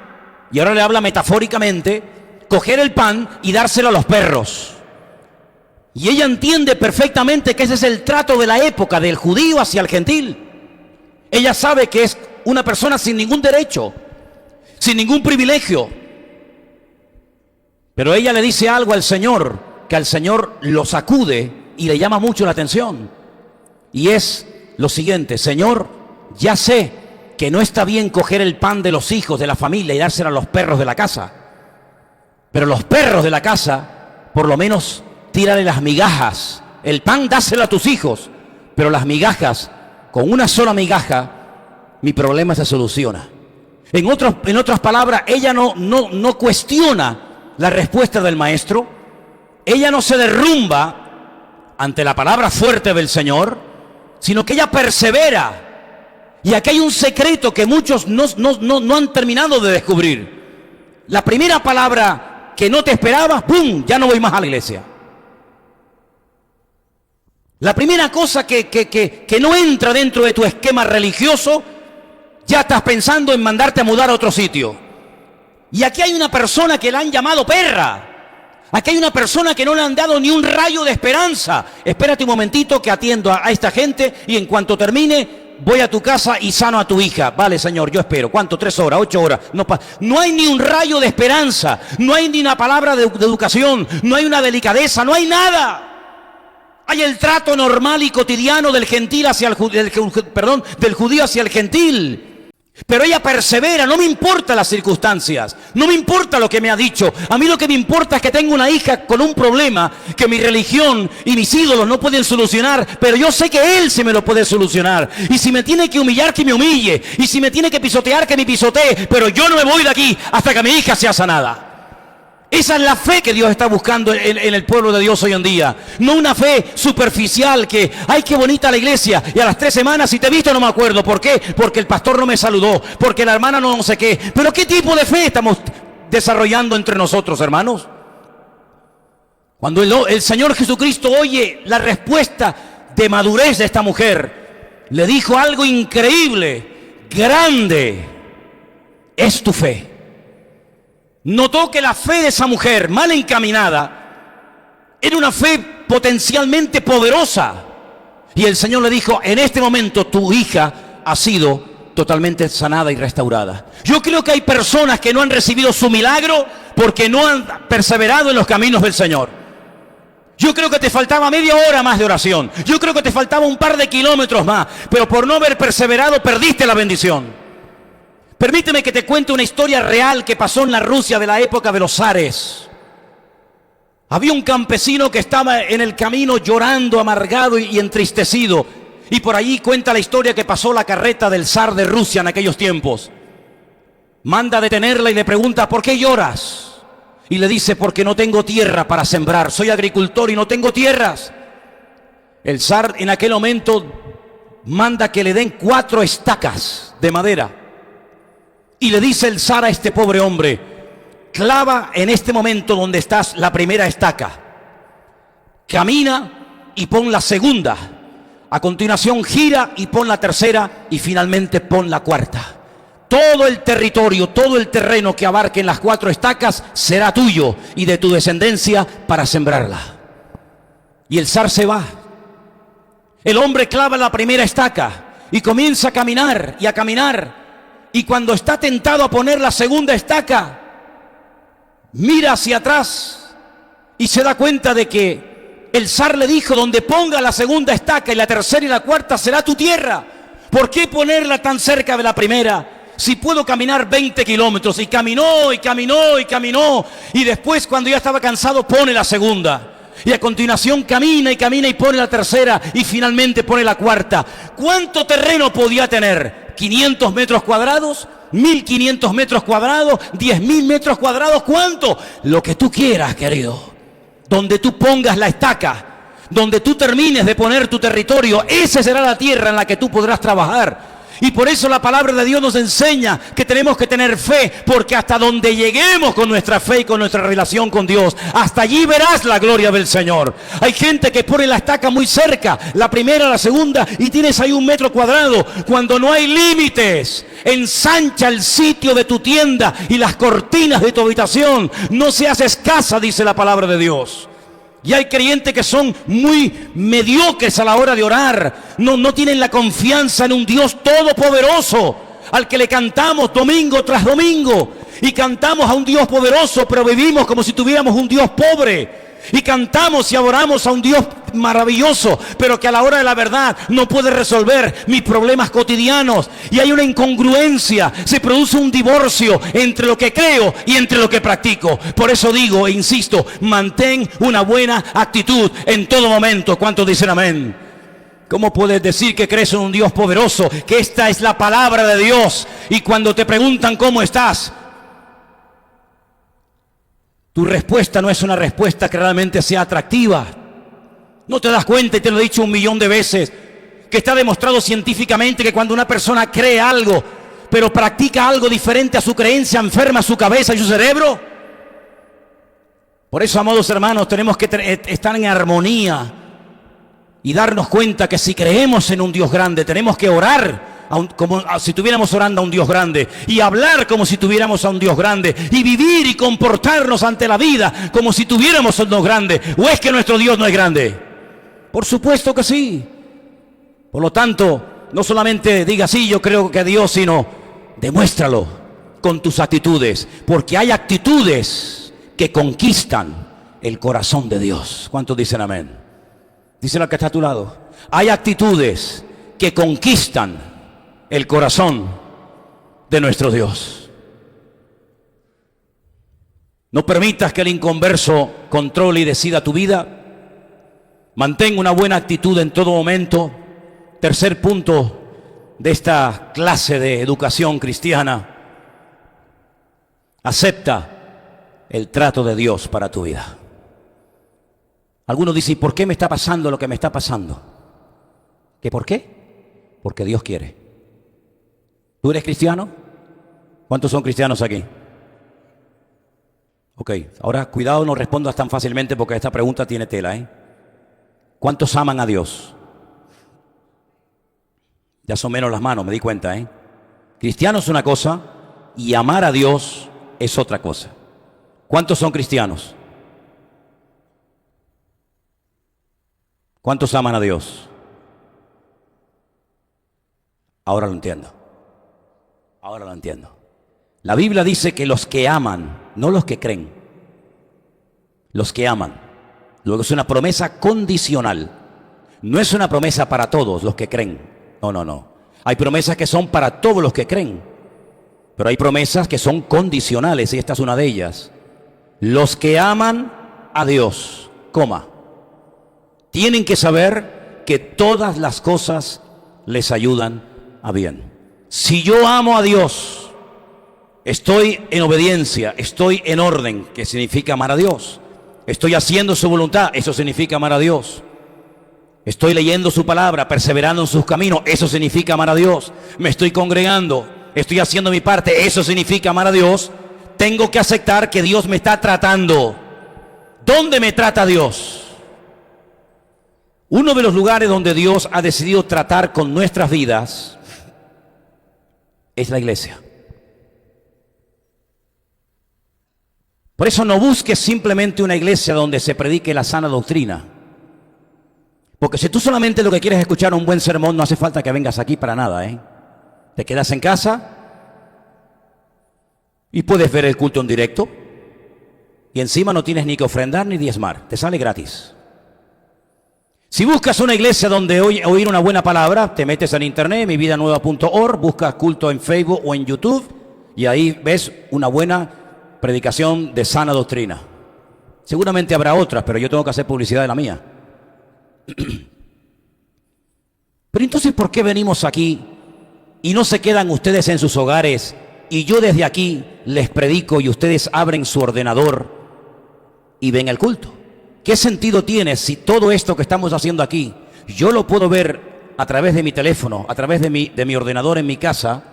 y ahora le habla metafóricamente, coger el pan y dárselo a los perros. Y ella entiende perfectamente que ese es el trato de la época del judío hacia el gentil. Ella sabe que es una persona sin ningún derecho, sin ningún privilegio. Pero ella le dice algo al Señor, que al Señor lo sacude y le llama mucho la atención. Y es lo siguiente, Señor, ya sé que no está bien coger el pan de los hijos de la familia y dárselo a los perros de la casa. Pero los perros de la casa, por lo menos, tírale las migajas. El pan dáselo a tus hijos, pero las migajas, con una sola migaja, mi problema se soluciona. En otras palabras, ella no cuestiona la respuesta del maestro. Ella no se derrumba ante la palabra fuerte del Señor, sino que ella persevera. Y aquí hay un secreto que muchos no han terminado de descubrir. La primera palabra que no te esperabas, ¡pum!, ya no voy más a la iglesia. La primera cosa que no entra dentro de tu esquema religioso, ya estás pensando en mandarte a mudar a otro sitio. Y aquí hay una persona que la han llamado perra. Aquí hay una persona que no le han dado ni un rayo de esperanza. Espérate un momentito que atiendo a esta gente y en cuanto termine voy a tu casa y sano a tu hija. Vale, Señor, yo espero. ¿Cuánto? 3 horas, 8 horas. No hay ni un rayo de esperanza. No hay ni una palabra de educación. No hay una delicadeza. No hay nada. Hay el trato normal y cotidiano del gentil hacia el del judío hacia el gentil. Pero ella persevera, no me importan las circunstancias, no me importa lo que me ha dicho. A mí lo que me importa es que tengo una hija con un problema que mi religión y mis ídolos no pueden solucionar, pero yo sé que Él se me lo puede solucionar. Y si me tiene que humillar, que me humille. Y si me tiene que pisotear, que me pisotee. Pero yo no me voy de aquí hasta que mi hija sea sanada. Esa es la fe que Dios está buscando en el pueblo de Dios hoy en día. No una fe superficial que, ay, qué bonita la iglesia, y a las 3 semanas, si te he visto no me acuerdo. ¿Por qué? Porque el pastor no me saludó, porque la hermana no sé qué. Pero ¿qué tipo de fe estamos desarrollando entre nosotros, hermanos? Cuando el Señor Jesucristo oye la respuesta de madurez de esta mujer, le dijo algo increíble: grande es tu fe. Notó que la fe de esa mujer mal encaminada era una fe potencialmente poderosa. Y el Señor le dijo: en este momento tu hija ha sido totalmente sanada y restaurada. Yo creo que hay personas que no han recibido su milagro porque no han perseverado en los caminos del Señor. Yo creo que te faltaba media hora más de oración. Yo creo que te faltaba un par de kilómetros más. Pero por no haber perseverado perdiste la bendición. Permíteme que te cuente una historia real que pasó en la Rusia de la época de los zares. Había un campesino que estaba en el camino llorando, amargado y entristecido. Y por allí cuenta la historia que pasó la carreta del zar de Rusia en aquellos tiempos. Manda a detenerla y le pregunta: ¿por qué lloras? Y le dice: porque no tengo tierra para sembrar. Soy agricultor y no tengo tierras. El zar en aquel momento manda que le den 4 estacas de madera. Y le dice el zar a este pobre hombre: clava en este momento donde estás la primera estaca, camina y pon la segunda, a continuación gira y pon la tercera, y finalmente pon la cuarta. Todo el territorio, todo el terreno que abarquen las 4 estacas será tuyo y de tu descendencia para sembrarla. Y el zar se va. El hombre clava la primera estaca y comienza a caminar y a caminar. Y cuando está tentado a poner la segunda estaca, mira hacia atrás y se da cuenta de que el zar le dijo: donde ponga la segunda estaca y la tercera y la cuarta será tu tierra. ¿Por qué ponerla tan cerca de la primera? Si puedo caminar 20 kilómetros. Y caminó y caminó y caminó. Y después, cuando ya estaba cansado, pone la segunda. Y a continuación camina y camina y pone la tercera. Y finalmente pone la cuarta. ¿Cuánto terreno podía tener? ¿500 metros cuadrados? ¿1.500 metros cuadrados? ¿10.000 metros cuadrados? ¿Cuánto? Lo que tú quieras, querido. Donde tú pongas la estaca, donde tú termines de poner tu territorio, esa será la tierra en la que tú podrás trabajar. Y por eso la palabra de Dios nos enseña que tenemos que tener fe, porque hasta donde lleguemos con nuestra fe y con nuestra relación con Dios, hasta allí verás la gloria del Señor. Hay gente que pone la estaca muy cerca, la primera, la segunda, y tienes ahí 1 metro cuadrado, cuando no hay límites. Ensancha el sitio de tu tienda y las cortinas de tu habitación. No seas escasa, dice la palabra de Dios. Y hay creyentes que son muy mediocres a la hora de orar. No tienen la confianza en un Dios todopoderoso, al que le cantamos domingo tras domingo. Y cantamos a un Dios poderoso, pero vivimos como si tuviéramos un Dios pobre. Y cantamos y adoramos a un Dios maravilloso, pero que a la hora de la verdad no puede resolver mis problemas cotidianos. Y hay una incongruencia, se produce un divorcio entre lo que creo y entre lo que practico. Por eso digo e insisto: mantén una buena actitud en todo momento. ¿Cuántos dicen amén? ¿Cómo puedes decir que crees en un Dios poderoso? Que esta es la palabra de Dios. Y cuando te preguntan cómo estás, tu respuesta no es una respuesta que realmente sea atractiva. No te das cuenta, y te lo he dicho 1.000.000 de veces, que está demostrado científicamente que cuando una persona cree algo, pero practica algo diferente a su creencia, enferma su cabeza y su cerebro. Por eso, amados hermanos, tenemos que estar en armonía y darnos cuenta que si creemos en un Dios grande, tenemos que orar como si estuviéramos orando a un Dios grande, y hablar como si tuviéramos a un Dios grande, y vivir y comportarnos ante la vida como si tuviéramos a un Dios grande. ¿O es que nuestro Dios no es grande? Por supuesto que sí. Por lo tanto, no solamente diga sí, yo creo que Dios, sino demuéstralo con tus actitudes, porque hay actitudes que conquistan el corazón de Dios. ¿Cuántos dicen amén? Díselo al que está a tu lado. Hay actitudes que conquistan el corazón de nuestro Dios. No permitas que el inconverso controle y decida tu vida. Mantén una buena actitud en todo momento. Tercer punto de esta clase de educación cristiana: acepta el trato de Dios para tu vida. Algunos dicen: ¿por qué me está pasando lo que me está pasando? ¿Qué por qué? Porque Dios quiere. ¿Tú eres cristiano? ¿Cuántos son cristianos aquí? Ok, ahora cuidado, no respondas tan fácilmente, porque esta pregunta tiene tela, ¿eh? ¿Cuántos aman a Dios? Ya son menos las manos, me di cuenta, ¿eh? Cristiano es una cosa y amar a Dios es otra cosa. ¿Cuántos son cristianos? ¿Cuántos aman a Dios? Ahora lo entiendo. Ahora lo entiendo. La Biblia dice que los que aman, no los que creen, los que aman. Luego es una promesa condicional. No es una promesa para todos los que creen. No. Hay promesas que son para todos los que creen, pero hay promesas que son condicionales, y esta es una de ellas. Los que aman a Dios, tienen que saber que todas las cosas les ayudan a bien. Si yo amo a Dios, estoy en obediencia, estoy en orden, que significa amar a Dios. Estoy haciendo su voluntad, eso significa amar a Dios. Estoy leyendo su palabra, perseverando en sus caminos. Eso significa amar a Dios. Me estoy congregando, estoy haciendo mi parte. Eso significa amar a Dios. Tengo que aceptar que Dios me está tratando. ¿Dónde me trata Dios? Uno de los lugares donde Dios ha decidido tratar con nuestras vidas es la iglesia. Por eso no busques simplemente una iglesia donde se predique la sana doctrina. Porque si tú solamente lo que quieres es escuchar un buen sermón, no hace falta que vengas aquí para nada, ¿eh? Te quedas en casa y puedes ver el culto en directo y encima no tienes ni que ofrendar ni diezmar, te sale gratis. Si buscas una iglesia donde oír una buena palabra, te metes en internet, mividanueva.org, buscas culto en Facebook o en YouTube y ahí ves una buena predicación de sana doctrina. Seguramente habrá otras, pero yo tengo que hacer publicidad de la mía. Pero entonces, ¿por qué venimos aquí y no se quedan ustedes en sus hogares y yo desde aquí les predico y ustedes abren su ordenador y ven el culto? ¿Qué sentido tiene si todo esto que estamos haciendo aquí yo lo puedo ver a través de mi teléfono, a través de mi ordenador en mi casa?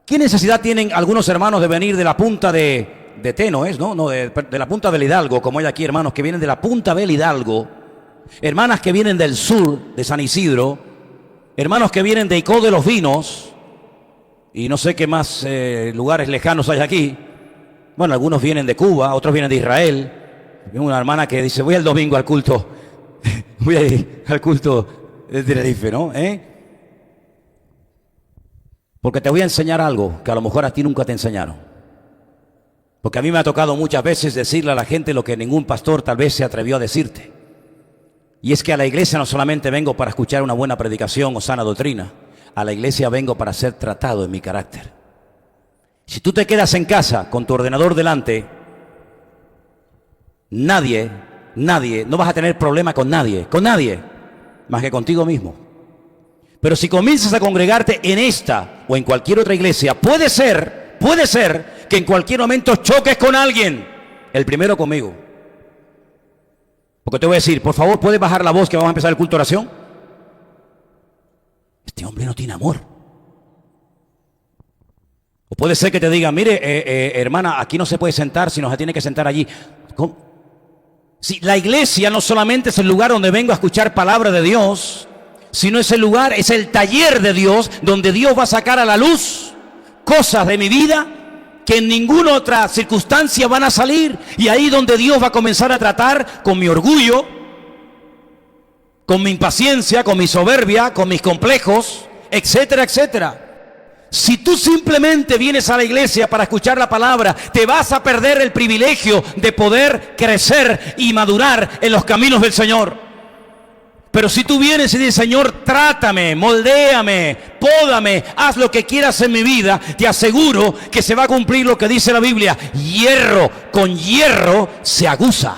¿Qué necesidad tienen algunos hermanos de venir de la punta de Teno, ¿no? De la punta del Hidalgo, como hay aquí hermanos que vienen de la punta del Hidalgo, hermanas que vienen del sur, de San Isidro, hermanos que vienen de Icó de los Vinos, y no sé qué más lugares lejanos hay aquí? Bueno, algunos vienen de Cuba, otros vienen de Israel. Hay una hermana que dice, voy el domingo al culto, voy a ir al culto de Tenerife, ¿no? Porque te voy a enseñar algo que a lo mejor a ti nunca te enseñaron. Porque a mí me ha tocado muchas veces decirle a la gente lo que ningún pastor tal vez se atrevió a decirte. Y es que a la iglesia no solamente vengo para escuchar una buena predicación o sana doctrina, a la iglesia vengo para ser tratado en mi carácter. Si tú te quedas en casa con tu ordenador delante, nadie, no vas a tener problema con nadie, más que contigo mismo. Pero si comienzas a congregarte en esta o en cualquier otra iglesia, puede ser que en cualquier momento choques con alguien, el primero conmigo. Porque te voy a decir, por favor, ¿puedes bajar la voz que vamos a empezar el culto de oración? Este hombre no tiene amor. O puede ser que te diga, mire, hermana, aquí no se puede sentar, sino se tiene que sentar allí. ¿Cómo? Si la iglesia no solamente es el lugar donde vengo a escuchar palabra de Dios, sino es el lugar, es el taller de Dios, donde Dios va a sacar a la luz cosas de mi vida que en ninguna otra circunstancia van a salir. Y ahí donde Dios va a comenzar a tratar con mi orgullo, con mi impaciencia, con mi soberbia, con mis complejos, etcétera, etcétera. Si tú simplemente vienes a la iglesia para escuchar la palabra, te vas a perder el privilegio de poder crecer y madurar en los caminos del Señor. Pero si tú vienes y dices, Señor, trátame, moldéame, pódame, haz lo que quieras en mi vida, te aseguro que se va a cumplir lo que dice la Biblia. Hierro con hierro se aguza.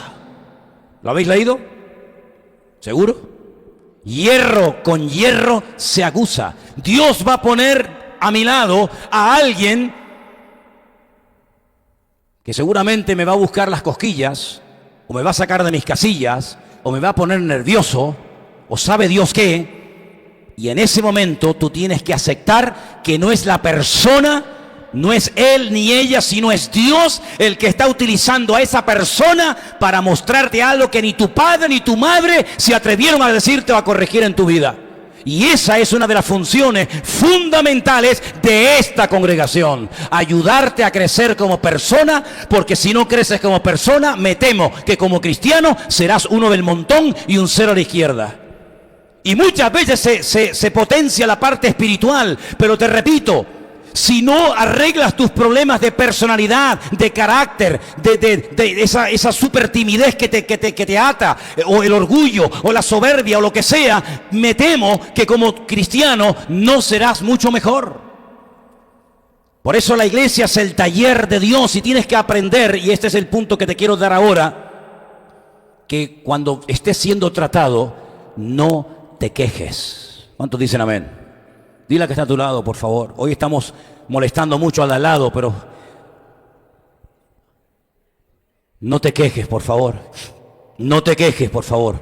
¿Lo habéis leído? ¿Seguro? Hierro con hierro se aguza. Dios va a poner a mi lado a alguien que seguramente me va a buscar las cosquillas, o me va a sacar de mis casillas, o me va a poner nervioso, o sabe Dios qué, y en ese momento tú tienes que aceptar que no es la persona, no es él ni ella, sino es Dios el que está utilizando a esa persona para mostrarte algo que ni tu padre ni tu madre se atrevieron a decirte o a corregir en tu vida. Y esa es una de las funciones fundamentales de esta congregación, ayudarte a crecer como persona, porque si no creces como persona, me temo que como cristiano serás uno del montón y un cero a la izquierda. Y muchas veces se potencia la parte espiritual, pero te repito, si no arreglas tus problemas de personalidad, de carácter, de esa super timidez que te ata, o el orgullo, o la soberbia, o lo que sea, me temo que como cristiano no serás mucho mejor. Por eso la iglesia es el taller de Dios y tienes que aprender, y este es el punto que te quiero dar ahora, que cuando estés siendo tratado, no te quejes. ¿Cuántos dicen amén? Dile a que está a tu lado, por favor. Hoy estamos molestando mucho al de al lado, pero no te quejes, por favor. No te quejes, por favor.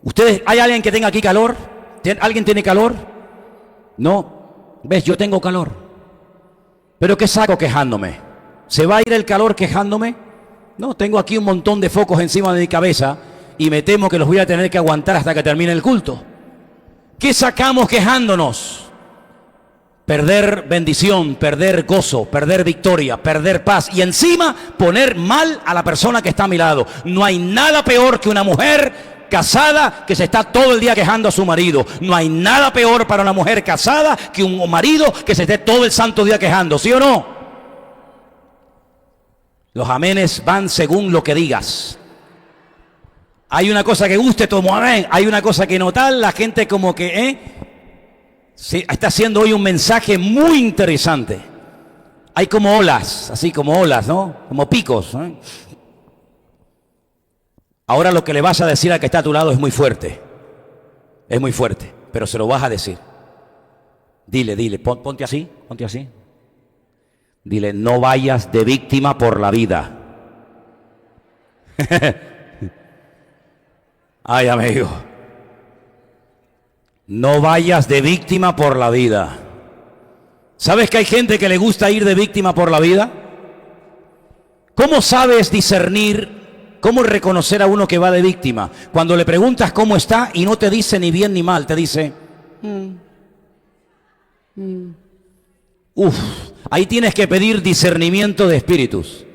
¿Ustedes, hay alguien que tenga aquí calor? ¿Alguien tiene calor? No. ¿Ves? Yo tengo calor. ¿Pero qué saco quejándome? ¿Se va a ir el calor quejándome? No, tengo aquí un montón de focos encima de mi cabeza y me temo que los voy a tener que aguantar hasta que termine el culto. ¿Qué sacamos quejándonos? Perder bendición, perder gozo, perder victoria, perder paz y encima poner mal a la persona que está a mi lado. No hay nada peor que una mujer casada que se está todo el día quejando a su marido. No hay nada peor para una mujer casada que un marido que se esté todo el santo día quejando, ¿sí o no? Los amenes van según lo que digas. Hay una cosa que guste, como amén. Hay una cosa que no tal, la gente como que, sí, está haciendo hoy un mensaje muy interesante. Hay como olas, así como olas, ¿no? Como picos, ¿no? Ahora lo que le vas a decir al que está a tu lado es muy fuerte, pero se lo vas a decir. Dile, ponte así. Dile, no vayas de víctima por la vida. Ay, amigo. No vayas de víctima por la vida. ¿Sabes que hay gente que le gusta ir de víctima por la vida? ¿Cómo sabes discernir? ¿Cómo reconocer a uno que va de víctima? Cuando le preguntas cómo está y no te dice ni bien ni mal, te dice, ahí tienes que pedir discernimiento de espíritus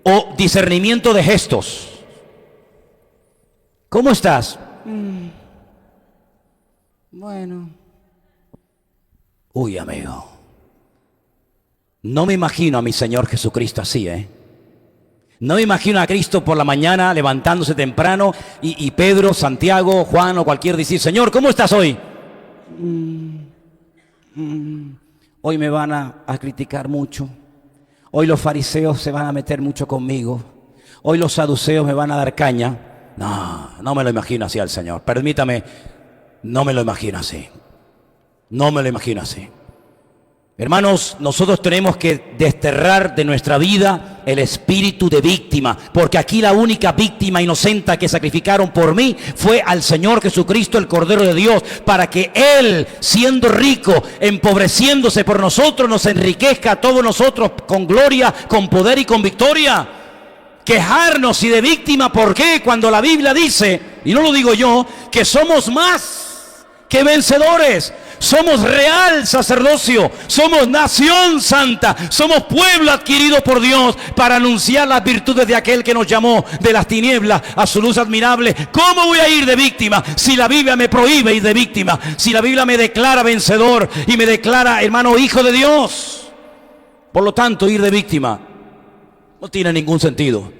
o discernimiento de gestos. ¿Cómo estás? Bueno. Uy, amigo. No me imagino a mi Señor Jesucristo así, No me imagino a Cristo por la mañana levantándose temprano y Pedro, Santiago, Juan o cualquier discípulo. Señor, ¿cómo estás hoy? Hoy me van a criticar mucho. Hoy los fariseos se van a meter mucho conmigo. Hoy los saduceos me van a dar caña. No me lo imagino así al Señor. Permítame, no me lo imagino así. No me lo imagino así. Hermanos, nosotros tenemos que desterrar de nuestra vida el espíritu de víctima, porque aquí la única víctima inocente que sacrificaron por mí fue al Señor Jesucristo, el Cordero de Dios, para que Él, siendo rico, empobreciéndose por nosotros, nos enriquezca a todos nosotros con gloria, con poder y con victoria. Quejarnos y de víctima, ¿por qué? Cuando la Biblia dice, y no lo digo yo, que somos más que vencedores. Somos real sacerdocio, somos nación santa, somos pueblo adquirido por Dios para anunciar las virtudes de aquel que nos llamó de las tinieblas a su luz admirable. ¿Cómo voy a ir de víctima si la Biblia me prohíbe ir de víctima? Si la Biblia me declara vencedor y me declara, hermano, hijo de Dios. Por lo tanto, ir de víctima no tiene ningún sentido.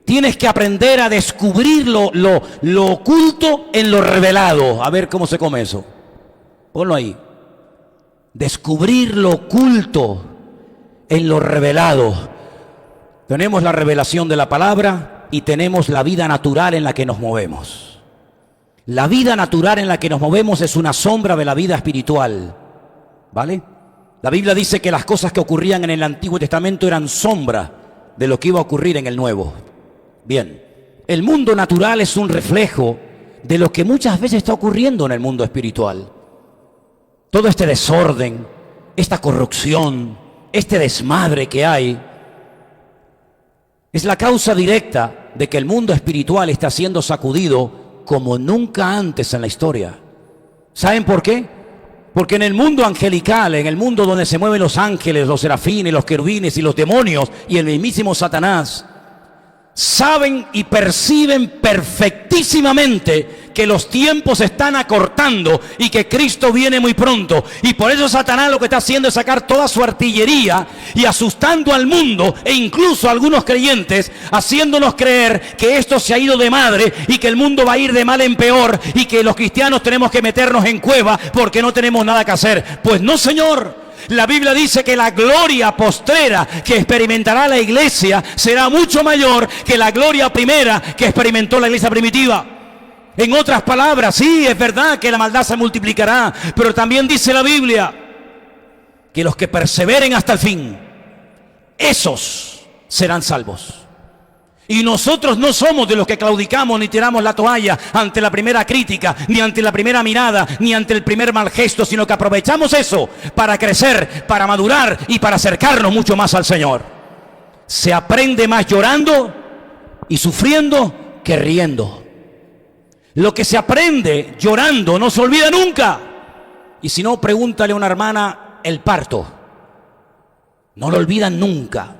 Tienes que aprender a descubrir lo oculto en lo revelado. A ver cómo se come eso. Ponlo ahí. Descubrir lo oculto en lo revelado. Tenemos la revelación de la palabra y tenemos la vida natural en la que nos movemos. La vida natural en la que nos movemos es una sombra de la vida espiritual. ¿Vale? La Biblia dice que las cosas que ocurrían en el Antiguo Testamento eran sombra de lo que iba a ocurrir en el Nuevo. Bien, el mundo natural es un reflejo de lo que muchas veces está ocurriendo en el mundo espiritual. Todo este desorden, esta corrupción, este desmadre que hay, es la causa directa de que el mundo espiritual está siendo sacudido como nunca antes en la historia. ¿Saben por qué? Porque en el mundo angelical, en el mundo donde se mueven los ángeles, los serafines, los querubines y los demonios y el mismísimo Satanás, saben y perciben perfectísimamente que los tiempos se están acortando y que Cristo viene muy pronto. Y por eso Satanás lo que está haciendo es sacar toda su artillería y asustando al mundo e incluso a algunos creyentes, haciéndonos creer que esto se ha ido de madre y que el mundo va a ir de mal en peor y que los cristianos tenemos que meternos en cueva porque no tenemos nada que hacer. Pues no, señor. La Biblia dice que la gloria postrera que experimentará la iglesia será mucho mayor que la gloria primera que experimentó la iglesia primitiva. En otras palabras, sí, es verdad que la maldad se multiplicará, pero también dice la Biblia que los que perseveren hasta el fin, esos serán salvos. Y nosotros no somos de los que claudicamos ni tiramos la toalla ante la primera crítica, ni ante la primera mirada, ni ante el primer mal gesto, sino que aprovechamos eso para crecer, para madurar y para acercarnos mucho más al Señor. Se aprende más llorando y sufriendo que riendo. Lo que se aprende llorando no se olvida nunca. Y si no, pregúntale a una hermana el parto. No lo olvidan nunca.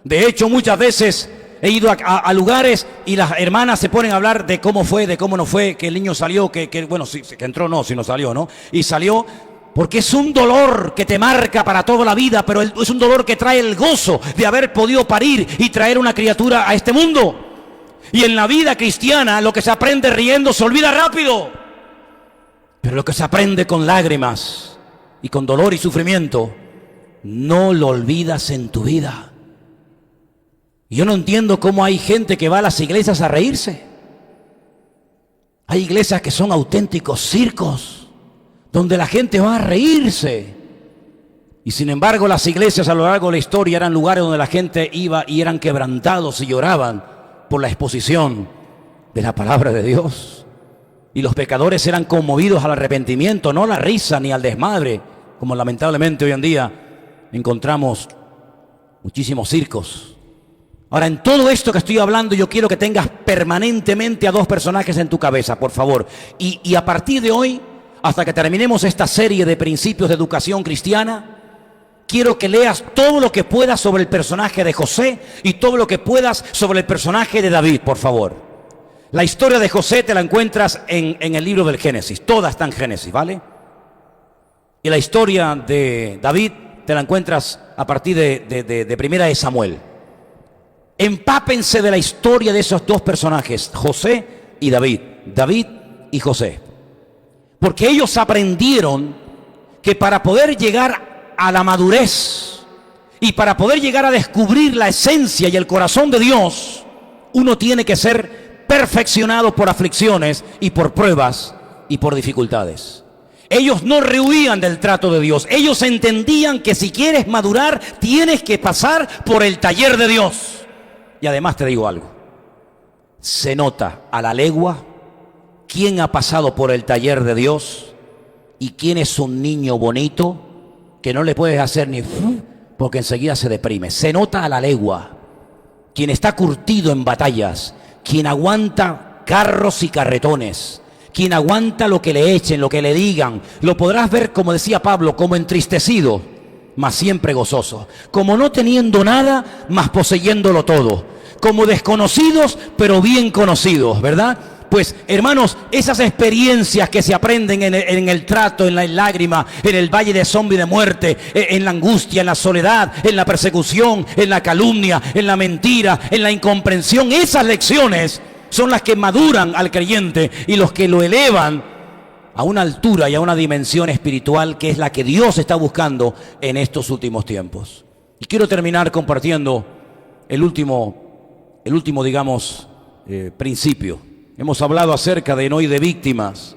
De hecho, muchas veces he ido a lugares y las hermanas se ponen a hablar de cómo fue, de cómo no fue, que el niño salió, bueno, sí, que entró no, si no salió, ¿no? Y salió, porque es un dolor que te marca para toda la vida, pero es un dolor que trae el gozo de haber podido parir y traer una criatura a este mundo. Y en la vida cristiana, lo que se aprende riendo se olvida rápido. Pero lo que se aprende con lágrimas y con dolor y sufrimiento, no lo olvidas en tu vida. Yo no entiendo cómo hay gente que va a las iglesias a reírse. Hay iglesias que son auténticos circos, donde la gente va a reírse. Y sin embargo, las iglesias a lo largo de la historia eran lugares donde la gente iba y eran quebrantados y lloraban por la exposición de la palabra de Dios. Y los pecadores eran conmovidos al arrepentimiento, no a la risa ni al desmadre, como lamentablemente hoy en día encontramos muchísimos circos. Ahora, en todo esto que estoy hablando, yo quiero que tengas permanentemente a dos personajes en tu cabeza, por favor. Y a partir de hoy, hasta que terminemos esta serie de principios de educación cristiana, quiero que leas todo lo que puedas sobre el personaje de José y todo lo que puedas sobre el personaje de David, por favor. La historia de José te la encuentras en el libro del Génesis, toda está en Génesis, ¿vale? Y la historia de David te la encuentras a partir de Primera de Samuel. Empápense de la historia de esos dos personajes, José y David, David y José. Porque ellos aprendieron que para poder llegar a la madurez y para poder llegar a descubrir la esencia y el corazón de Dios, uno tiene que ser perfeccionado por aflicciones y por pruebas y por dificultades. Ellos no rehuían del trato de Dios. Ellos entendían que si quieres madurar, tienes que pasar por el taller de Dios. Y además te digo algo, se nota a la legua quién ha pasado por el taller de Dios y quién es un niño bonito que no le puedes hacer ni porque enseguida se deprime. Se nota a la legua quien está curtido en batallas, quien aguanta carros y carretones, quien aguanta lo que le echen, lo que le digan. Lo podrás ver, como decía Pablo, como entristecido, mas siempre gozoso, como no teniendo nada, mas poseyéndolo todo, como desconocidos, pero bien conocidos, ¿verdad? Pues, hermanos, esas experiencias que se aprenden en el trato, en la lágrima, en el valle de sombra y de muerte, en la angustia, en la soledad, en la persecución, en la calumnia, en la mentira, en la incomprensión, esas lecciones son las que maduran al creyente y los que lo elevan a una altura y a una dimensión espiritual que es la que Dios está buscando en estos últimos tiempos. Y quiero terminar compartiendo el último digamos, principio. Hemos hablado acerca de no ir de víctimas,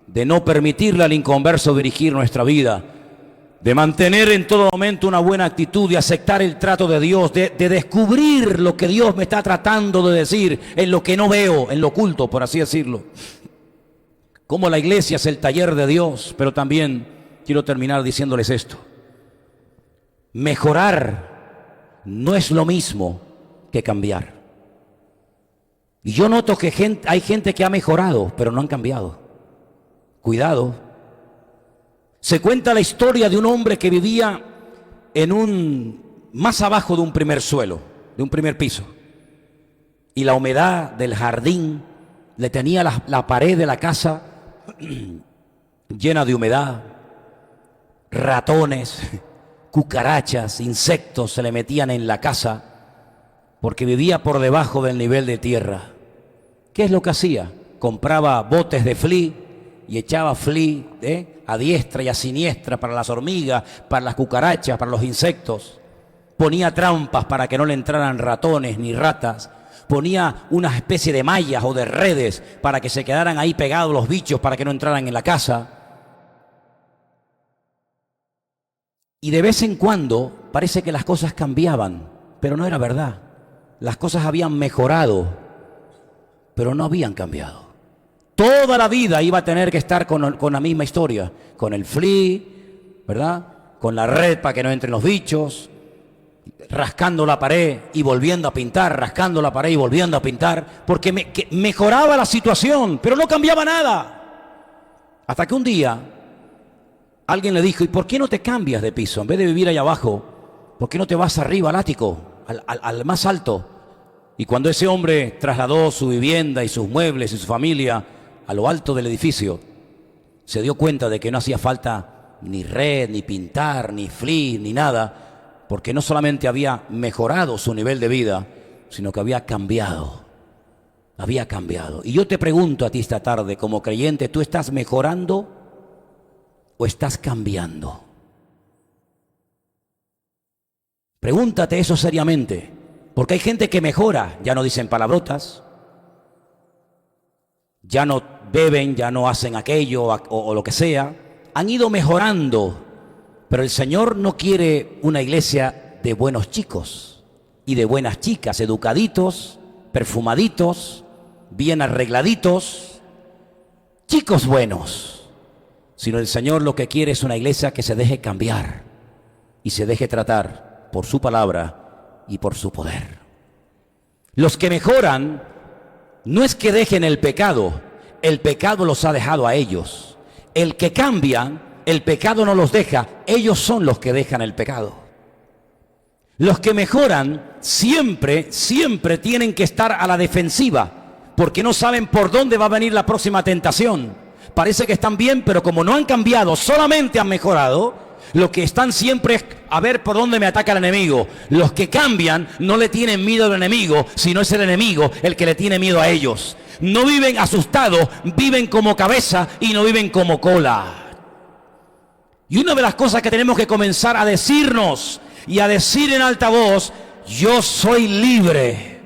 de no permitirle al inconverso dirigir nuestra vida, de mantener en todo momento una buena actitud, de aceptar el trato de Dios, de descubrir lo que Dios me está tratando de decir en lo que no veo, en lo oculto, por así decirlo. Como la iglesia es el taller de Dios, pero también quiero terminar diciéndoles esto. Mejorar no es lo mismo que cambiar. Y yo noto que hay gente que ha mejorado, pero no han cambiado. Cuidado. Se cuenta la historia de un hombre que vivía más abajo de un primer suelo, de un primer piso. Y la humedad del jardín le tenía la pared de la casa llena de humedad, ratones, cucarachas, insectos se le metían en la casa porque vivía por debajo del nivel de tierra. ¿Qué es lo que hacía? Compraba botes de Flea y echaba Flea a diestra y a siniestra para las hormigas, para las cucarachas, para los insectos. Ponía trampas para que no le entraran ratones ni ratas. Ponía una especie de mallas o de redes para que se quedaran ahí pegados los bichos para que no entraran en la casa. Y de vez en cuando parece que las cosas cambiaban, pero no era verdad. las cosas habían mejorado, pero no habían cambiado. Toda la vida iba a tener que estar con la misma historia, con el flea, ¿verdad? Con la red para que no entren los bichos, rascando la pared y volviendo a pintar, rascando la pared y volviendo a pintar, porque mejoraba la situación, pero no cambiaba nada. Hasta que un día alguien le dijo, ¿y por qué no te cambias de piso? En vez de vivir allá abajo, ¿por qué no te vas arriba al ático, al más alto? Y cuando ese hombre trasladó su vivienda y sus muebles y su familia a lo alto del edificio, se dio cuenta de que no hacía falta ni red, ni pintar, ni flea, ni nada, porque no solamente había mejorado su nivel de vida, sino que había cambiado. Había cambiado. Y yo te pregunto a ti esta tarde, como creyente, ¿tú estás mejorando o estás cambiando? Pregúntate eso seriamente, porque hay gente que mejora, ya no dicen palabrotas, ya no beben, ya no hacen aquello o lo que sea, han ido mejorando, pero el Señor no quiere una iglesia de buenos chicos y de buenas chicas, educaditos, perfumaditos, bien arregladitos, chicos buenos, sino el Señor lo que quiere es una iglesia que se deje cambiar y se deje tratar por su palabra y por su poder. Los que mejoran no es que dejen el pecado los ha dejado a ellos. El que cambia, el pecado no los deja, ellos son los que dejan el pecado. Los que mejoran siempre tienen que estar a la defensiva, porque no saben por dónde va a venir la próxima tentación. Parece que están bien, pero como no han cambiado, solamente han mejorado, lo que están siempre es a ver por dónde me ataca el enemigo. Los que cambian no le tienen miedo al enemigo, sino es el enemigo el que le tiene miedo a ellos. No viven asustados, viven como cabeza y no viven como cola. Y una de las cosas que tenemos que comenzar a decirnos y a decir en alta voz: yo soy libre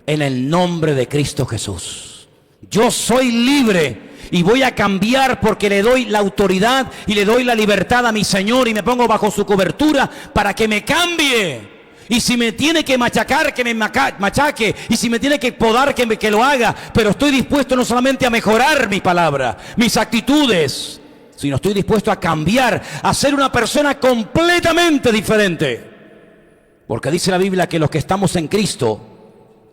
en el nombre de Cristo Jesús. Yo soy libre y voy a cambiar porque le doy la autoridad y le doy la libertad a mi Señor y me pongo bajo su cobertura para que me cambie. Y si me tiene que machacar, que me machaque. Y si me tiene que podar, que lo haga. Pero estoy dispuesto no solamente a mejorar mi palabra, mis actitudes, sino estoy dispuesto a cambiar, a ser una persona completamente diferente. Porque dice la Biblia que los que estamos en Cristo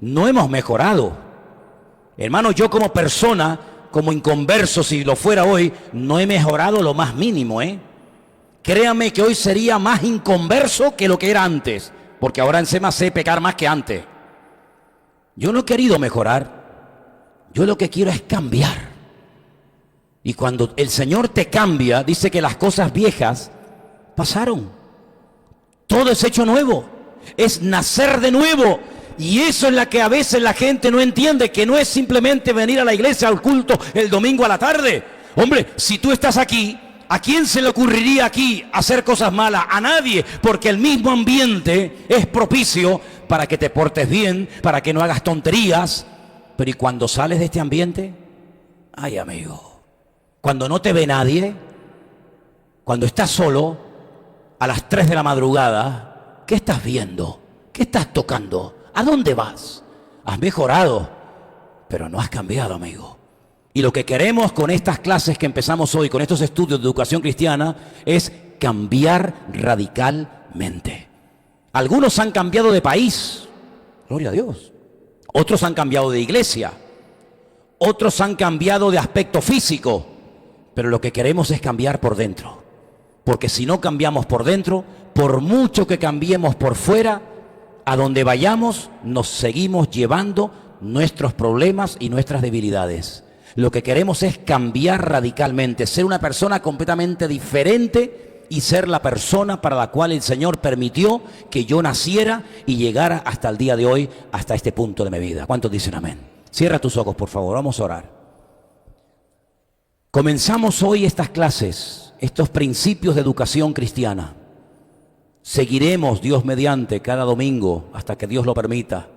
no hemos mejorado. Hermano, yo como persona, como inconverso, si lo fuera hoy, no he mejorado lo más mínimo, Créame que hoy sería más inconverso que lo que era antes, porque ahora encima sé pecar más que antes. Yo no he querido mejorar, yo lo que quiero es cambiar. Y cuando el Señor te cambia, dice que las cosas viejas pasaron. Todo es hecho nuevo, es nacer de nuevo. Y eso es la que a veces la gente no entiende, que no es simplemente venir a la iglesia al culto el domingo a la tarde. Hombre, si tú estás aquí, ¿a quién se le ocurriría aquí hacer cosas malas? A nadie, porque el mismo ambiente es propicio para que te portes bien, para que no hagas tonterías. Pero ¿y cuando sales de este ambiente? Ay, amigo, cuando no te ve nadie, cuando estás solo, a las 3 de la madrugada, ¿qué estás viendo? ¿Qué estás tocando? ¿A dónde vas? Has mejorado, pero no has cambiado, amigo. Y lo que queremos con estas clases que empezamos hoy, con estos estudios de educación cristiana, es cambiar radicalmente. Algunos han cambiado de país, gloria a Dios. Otros han cambiado de iglesia. Otros han cambiado de aspecto físico. Pero lo que queremos es cambiar por dentro. Porque si no cambiamos por dentro, por mucho que cambiemos por fuera, a donde vayamos nos seguimos llevando nuestros problemas y nuestras debilidades. Lo que queremos es cambiar radicalmente, ser una persona completamente diferente y ser la persona para la cual el Señor permitió que yo naciera y llegara hasta el día de hoy, hasta este punto de mi vida. ¿Cuántos dicen amén? Cierra tus ojos, por favor, vamos a orar. Comenzamos hoy estas clases, estos principios de educación cristiana. Seguiremos, Dios mediante, cada domingo hasta que Dios lo permita.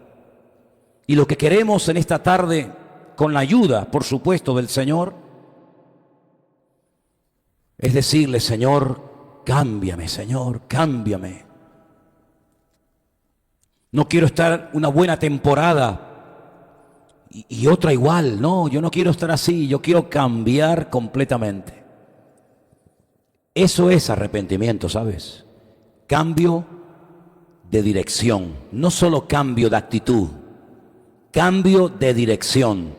Y lo que queremos en esta tarde, con la ayuda, por supuesto, del Señor, es decirle: Señor, cámbiame, Señor, cámbiame. No quiero estar una buena temporada y otra igual. No, yo no quiero estar así, yo quiero cambiar completamente. Eso es arrepentimiento, ¿sabes? Cambio de dirección, no solo cambio de actitud, cambio de dirección.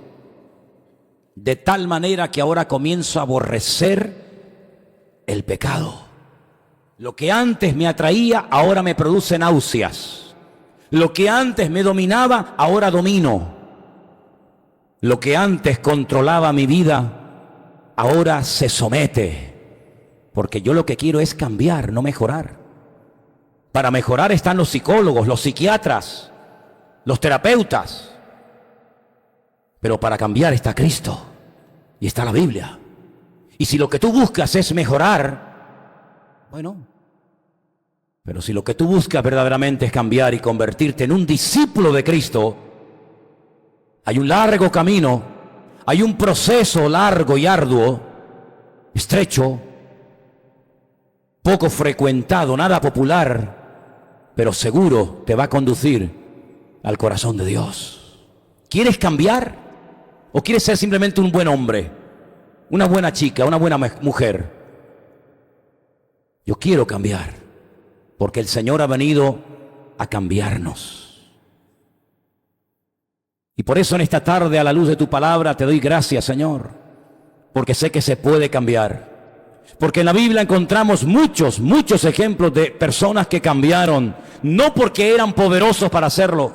De tal manera que ahora comienzo a aborrecer el pecado. Lo que antes me atraía, ahora me produce náuseas. Lo que antes me dominaba, ahora domino. Lo que antes controlaba mi vida, ahora se somete. Porque yo lo que quiero es cambiar, no mejorar. Para mejorar están los psicólogos, los psiquiatras, los terapeutas. Pero para cambiar está Cristo y está la Biblia. Y si lo que tú buscas es mejorar, bueno, pero si lo que tú buscas verdaderamente es cambiar y convertirte en un discípulo de Cristo, hay un largo camino, hay un proceso largo y arduo, estrecho, poco frecuentado, nada popular, pero seguro te va a conducir al corazón de Dios. ¿Quieres cambiar? ¿O quieres ser simplemente un buen hombre, una buena chica, una buena mujer? Yo quiero cambiar, porque el Señor ha venido a cambiarnos. Y por eso en esta tarde, a la luz de tu palabra, te doy gracias, Señor, porque sé que se puede cambiar. Porque en la Biblia encontramos muchos ejemplos de personas que cambiaron, no porque eran poderosos para hacerlo,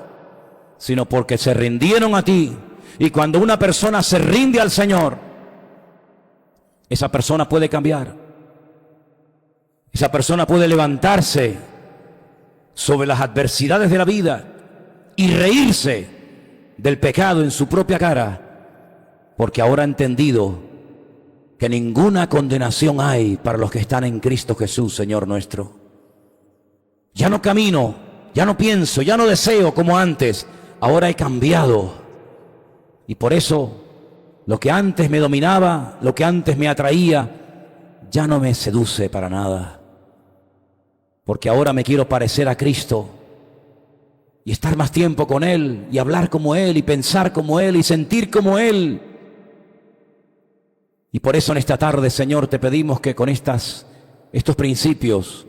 sino porque se rindieron a ti. Y cuando una persona se rinde al Señor, esa persona puede cambiar. Esa persona puede levantarse sobre las adversidades de la vida y reírse del pecado en su propia cara, porque ahora ha entendido que ninguna condenación hay para los que están en Cristo Jesús, Señor nuestro. Ya no camino, ya no pienso, ya no deseo como antes, ahora he cambiado. Y por eso, lo que antes me dominaba, lo que antes me atraía, ya no me seduce para nada. Porque ahora me quiero parecer a Cristo y estar más tiempo con Él y hablar como Él y pensar como Él y sentir como Él. Y por eso en esta tarde, Señor, te pedimos que con estos principios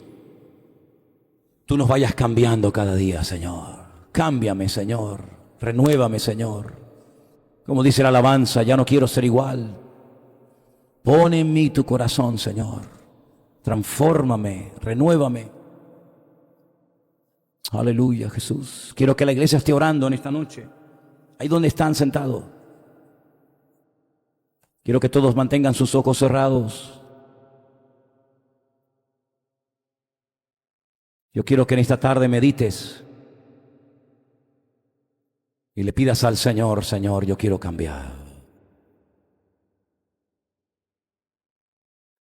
tú nos vayas cambiando cada día, Señor. Cámbiame, Señor. Renuévame, Señor. Como dice la alabanza, ya no quiero ser igual. Pon en mí tu corazón, Señor. Transfórmame, renuévame. Aleluya, Jesús. Quiero que la iglesia esté orando en esta noche. Ahí donde están sentados. Quiero que todos mantengan sus ojos cerrados. Yo quiero que en esta tarde medites y le pidas al Señor, Señor, yo quiero cambiar.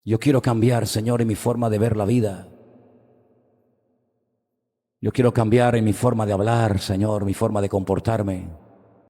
Yo quiero cambiar, Señor, en mi forma de ver la vida. Yo quiero cambiar en mi forma de hablar, Señor, mi forma de comportarme.